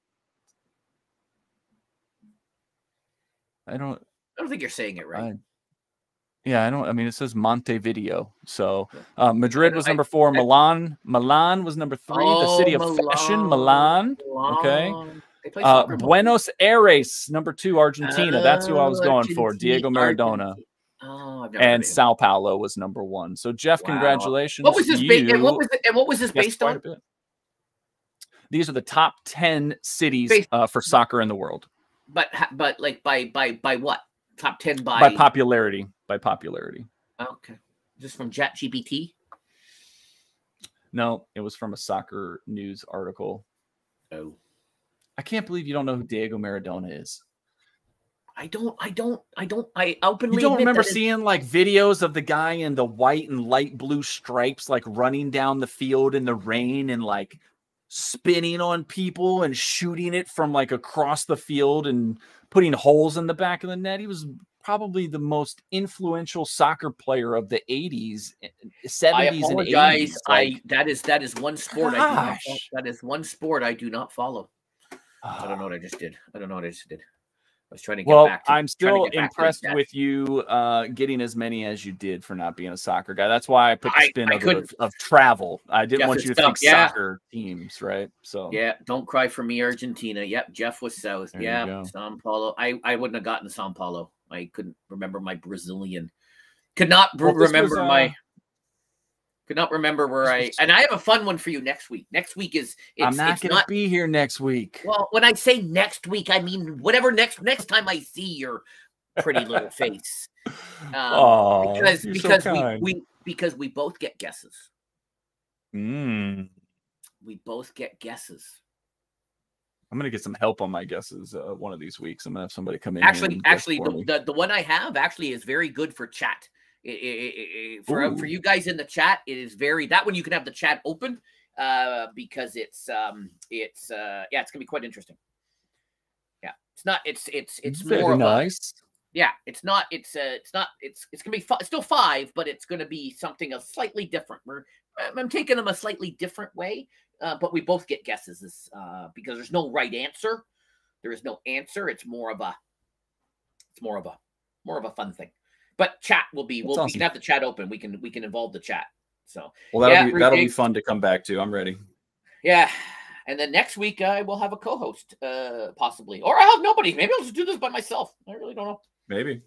I don't think you're saying it right. I mean, it says Montevideo. So Madrid was number 4. Milan was number 3. The city of fashion, Milan. Okay. Buenos Aires, number 2. Argentina. That's who I was going for. Diego Maradona. And Sao Paulo was number 1. So Jeff, congratulations. What was this? And what was this based on? These are the top 10 cities for soccer in the world. But like by what? Top 10 by popularity. By popularity. Okay. Is this from ChatGPT? No, it was from a soccer news article. Oh. I can't believe you don't know who Diego Maradona is. I openly You don't admit remember that seeing like videos of the guy in the white and light blue stripes, like running down the field in the rain and like spinning on people and shooting it from like across the field and putting holes in the back of the net? He was probably the most influential soccer player of the 80s, I 70s and apologize. 80s. Like, That is one sport I do not follow. gosh. That is one sport I do not follow. I don't know Ah. what I just did. I don't know what I just did. I was trying to get Well, back to I'm trying to still get back to the impressed chat. with you getting as many as you did for not being a soccer guy. That's why I put the spin I couldn't. of travel. I didn't Jeff want is you to think south. Yeah. soccer teams, right? So Yeah, don't cry for me, Argentina. Yep, Jeff was south. there you Yeah, go. Sao Paulo. I wouldn't have gotten Sao Paulo. I couldn't remember my Brazilian. Could not remember my. Could not remember where and I have a fun one for you next week. Next week is I'm not going to be here next week. Well, when I say next week, I mean whatever next time I see your pretty little face. Because we both get guesses. Mm. We both get guesses. I'm going to get some help on my guesses one of these weeks. I'm going to have somebody come in. Actually, the one I have actually is very good for chat. For you guys in the chat, it is that one you can have the chat open because it's gonna be quite interesting. Yeah, it's very more nice. It's gonna be it's still 5, but it's gonna be something slightly different. I'm taking them a slightly different way, but we both get guesses because there's no right answer. There is no answer. It's more of a fun thing. But chat will be. We can have the chat open. We can involve the chat. So that'll be fun to come back to. I'm ready. Yeah, and then next week I will have a co-host, possibly, or I'll have nobody. Maybe I'll just do this by myself. I really don't know. Maybe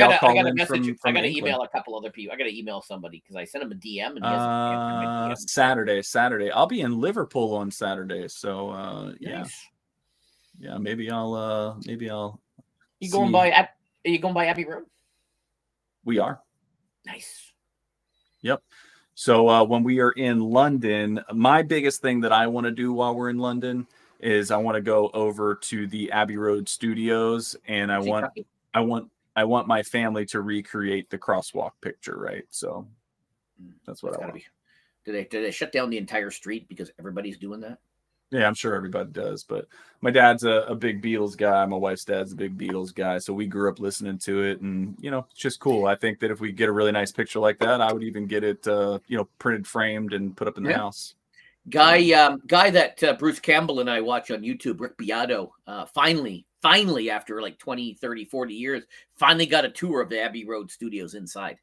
I'll call in message. I got to email a couple other people. I got to email somebody because I sent him a DM and he hasn't answered my DM. Saturday. I'll be in Liverpool on Saturday. So nice. Yeah. Maybe I'll. You going by Abbey Road? We are. Nice. Yep. So when we are in London, my biggest thing that I want to do while we're in London is I want to go over to the Abbey Road Studios, and I want my family to recreate the crosswalk picture, right? So that's what I want. Did they shut down the entire street because everybody's doing that? Yeah, I'm sure everybody does, but my dad's a big Beatles guy. My wife's dad's a big Beatles guy, so we grew up listening to it, and it's just cool. I think that if we get a really nice picture like that, I would even get it, printed, framed, and put up in the house. Guy that Bruce Campbell and I watch on YouTube, Rick Beato, finally after like 20, 30, 40 years, finally got a tour of the Abbey Road Studios inside.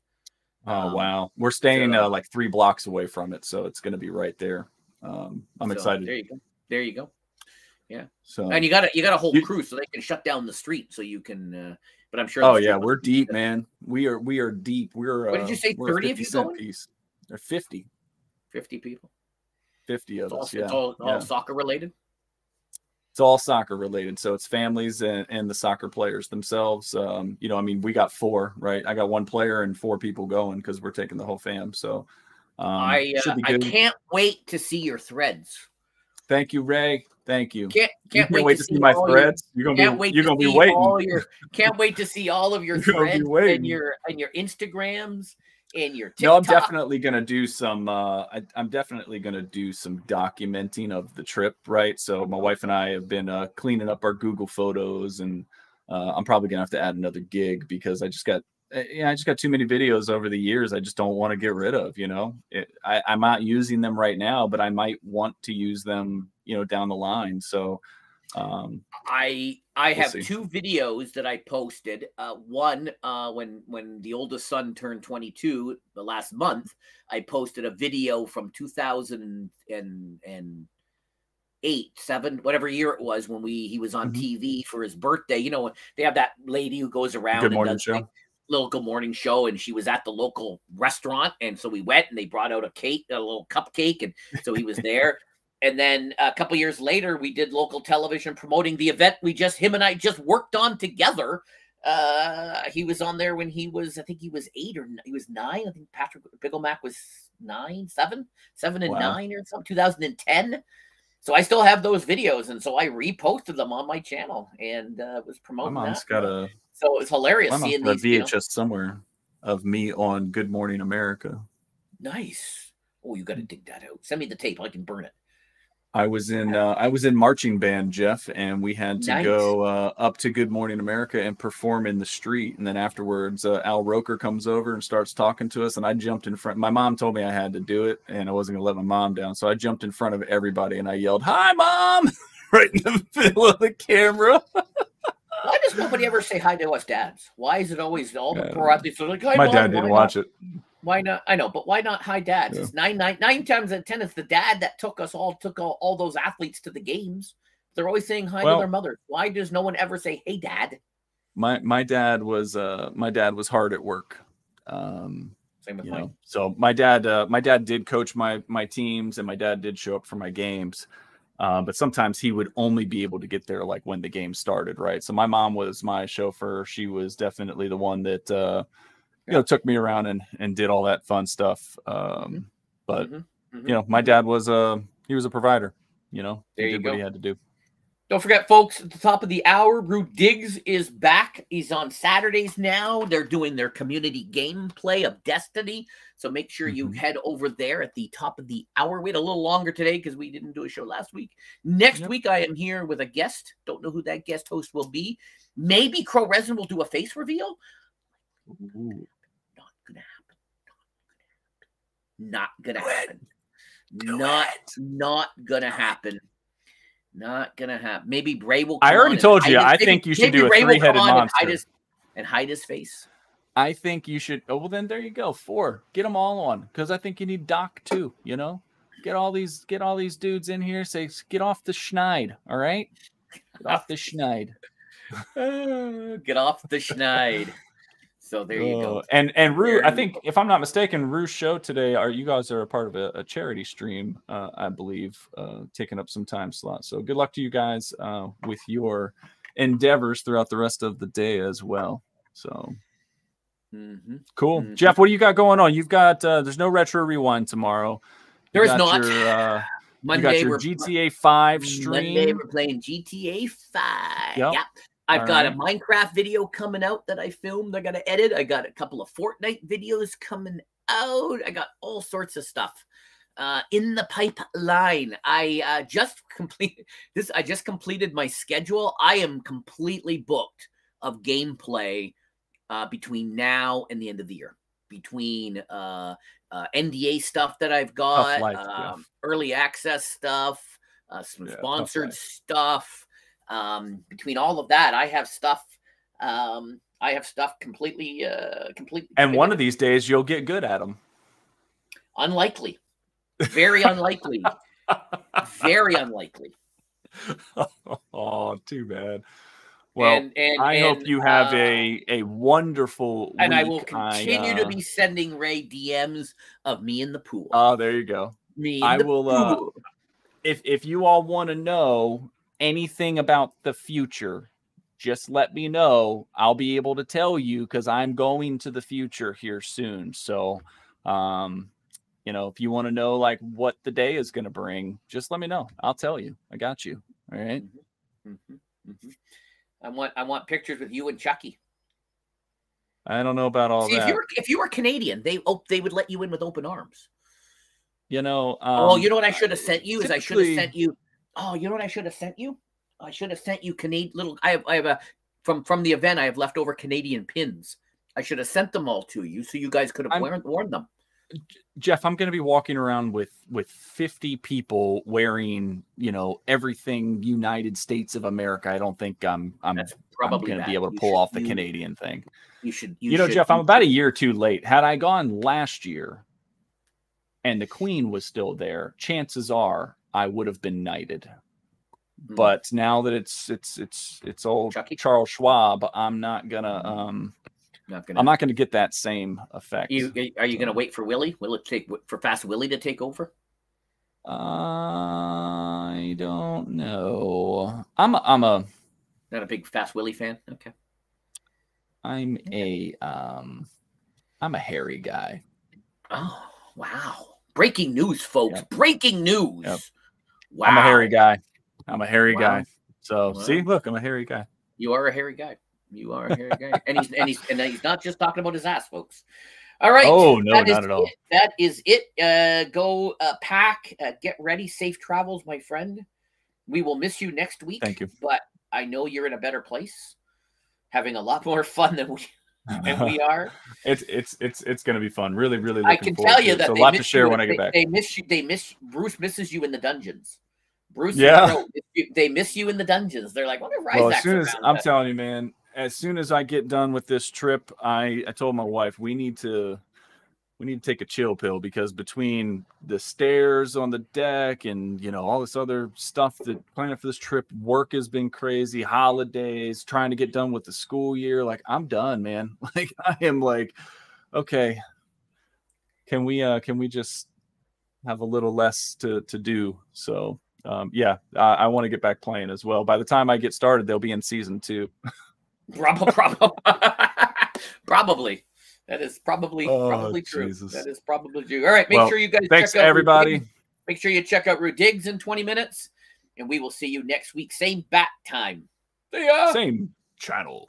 Oh, wow. We're staying like 3 blocks away from it, so it's going to be right there. I'm excited. There you go. Yeah. So, and you got a whole crew, so they can shut down the street, so you can. But I'm sure. Oh yeah, we're deep, man. We are deep. We're. What did you say? 30 of you going? Piece. They're 50. 50 people. 50 of us. Yeah. It's all soccer related. It's all soccer related. So it's families and the soccer players themselves. We got 4, right? I got 1 player and 4 people going because we're taking the whole fam. So I can't wait to see your threads. Thank you, Ray. Thank you. Can't wait to see my threads. You're gonna be waiting. Can't wait to see all of your threads and your Instagrams and your TikTok. No, I'm definitely gonna do some. I'm definitely gonna do some documenting of the trip. Right. So my wife and I have been cleaning up our Google Photos, and I'm probably gonna have to add another gig because I just got too many videos over the years. I just don't want to get rid of, I'm not using them right now, but I might want to use them, down the line. So I have 2 videos that I posted. One, when the oldest son turned 22 the last month, I posted a video from 2008, 7, whatever year it was, when he was on TV for his birthday. They have that lady who goes around Good Morning Show. Little Good Morning Show, and she was at the local restaurant, and so we went and they brought out a little cupcake, and so he was there. And then a couple years later, we did local television promoting the event him and I just worked on together. He was on there when I think he was 8 or he was 9. I think Patrick Gignac was 7 and 9 or something. 2010. So I still have those videos, and so I reposted them on my channel and was My promoting mom's that. got a So it's hilarious my mom's seeing got a these, you know. VHS somewhere of me on Good Morning America. Nice. Oh, you got to dig that out. Send me the tape. I can burn it. I was in marching band, Jeff, and we had to Nice. go up to Good Morning America and perform in the street. And then afterwards, Al Roker comes over and starts talking to us. And I jumped in front. My mom told me I had to do it, and I wasn't gonna let my mom down. So I jumped in front of everybody and I yelled, "Hi, Mom!" right in the middle of the camera. Why does nobody ever say hi to us dads? Why is it always all the brothers are like, hi, My Mom, dad didn't watch it. Why not? I know, but why not hi dads? Yeah. It's nine times out of 10, it's the dad that took all those athletes to the games. They're always saying hi to their mother. Why does no one ever say, hey, Dad? My dad was hard at work. Same with mine. So my dad did coach my teams, and my dad did show up for my games. But sometimes he would only be able to get there like when the game started, right? So my mom was my chauffeur. She was definitely the one that took me around and did all that fun stuff. But my dad was he was a provider. He did what he had to do. Don't forget, folks, at the top of the hour, Brew Diggs is back. He's on Saturdays now. They're doing their community gameplay of Destiny. So make sure you head over there at the top of the hour. We had a little longer today because we didn't do a show last week. Next week, I am here with a guest. Don't know who that guest host will be. Maybe Crow Resin will do a face reveal. Ooh. Not going to happen. Not going to happen. Not going to happen. Not gonna happen. Maybe Bray will. I already told you. I think you should do a three-headed monster and hide his face. I think you should. Oh well, then there you go. 4. Get them all on, because I think you need Doc too. Get all these dudes in here. Say, get off the schneid. All right, get off the schneid. Get off the schneid. So there you go. And Rue, I think, if I'm not mistaken, Rue's show today, you guys are a part of a charity stream, I believe, taking up some time slot. So good luck to you guys with your endeavors throughout the rest of the day as well. So cool. Jeff, what do you got going on? You've got there's no Retro Rewind tomorrow. There's not. Monday, you got your GTA 5 stream. Monday we're playing GTA 5. Yep. I've got a Minecraft video coming out that I filmed. I got to edit. I got a couple of Fortnite videos coming out. I got all sorts of stuff in the pipeline. I just completed my schedule. I am completely booked of gameplay between now and the end of the year. Between NDA stuff that I've got, early access stuff, some sponsored stuff. Between all of that, I have stuff completely. And one of these days, you'll get good at them. Unlikely, very unlikely, very unlikely. Oh, too bad. Well, I hope you have a wonderful week. And I will continue to be sending Ray DMs of me in the pool. Oh, there you go. Pool. If you all want to know anything about the future, just let me know. I'll be able to tell you, because I'm going to the future here soon. So, if you want to know like what the day is going to bring, just let me know. I'll tell you. I got you. All right. I want pictures with you and Chucky. I don't know about all that. If you were Canadian, they would let you in with open arms. You know what I should have sent you is I should have sent you. Oh, you know what I should have sent you? I should have sent you Canadian little. I have a from the event. I have leftover Canadian pins. I should have sent them all to you so you guys could have worn them. Jeff, I'm going to be walking around with 50 people wearing, everything United States of America. I don't think I'm probably going to be able to pull off the Canadian thing. You should. Jeff, I'm about a year too late. Had I gone last year and the Queen was still there, chances are I would have been knighted. But now that it's old Chucky? Charles Schwab, I'm not gonna I'm not gonna get that same effect. Are you gonna wait for Willie? Will it take for Fast Willie to take over? I don't know. I'm not a big Fast Willie fan. Okay. I'm a hairy guy. Oh wow! Breaking news, folks! Yep. Breaking news. Yep. Wow. I'm a hairy guy. I'm a hairy Wow. guy. So Wow. see, look, I'm a hairy guy. You are a hairy guy. You are a hairy guy. And he's not just talking about his ass, folks. All right. Oh, no, not at all. That is it. Go pack, get ready. Safe travels, my friend. We will miss you next week. Thank you. But I know you're in a better place, having a lot more fun than we are. It's going to be fun. Really, really looking I can tell you that a lot to share when I get back. They miss you. Bruce misses you in the dungeons. Bruce, yeah, they miss you in the dungeons. They're like, wonder if Ryzak's well, as soon as I'm that. telling you, man, as soon as I get done with this trip, I told my wife we need to take a chill pill, because between the stairs on the deck and, you know, all this other stuff that planning for this trip, work has been crazy, holidays, trying to get done with the school year. Like, I'm done, man. Like, I am like, okay, can we just have a little less to do? So, yeah, I want to get back playing as well. By the time I get started, they'll be in season 2. Probably. That is probably true. Jesus. That is probably true. All right, make sure you guys thanks check out everybody. Make sure you check out Rudigs in 20 minutes, and we will see you next week, same bat time. See ya. Same channel.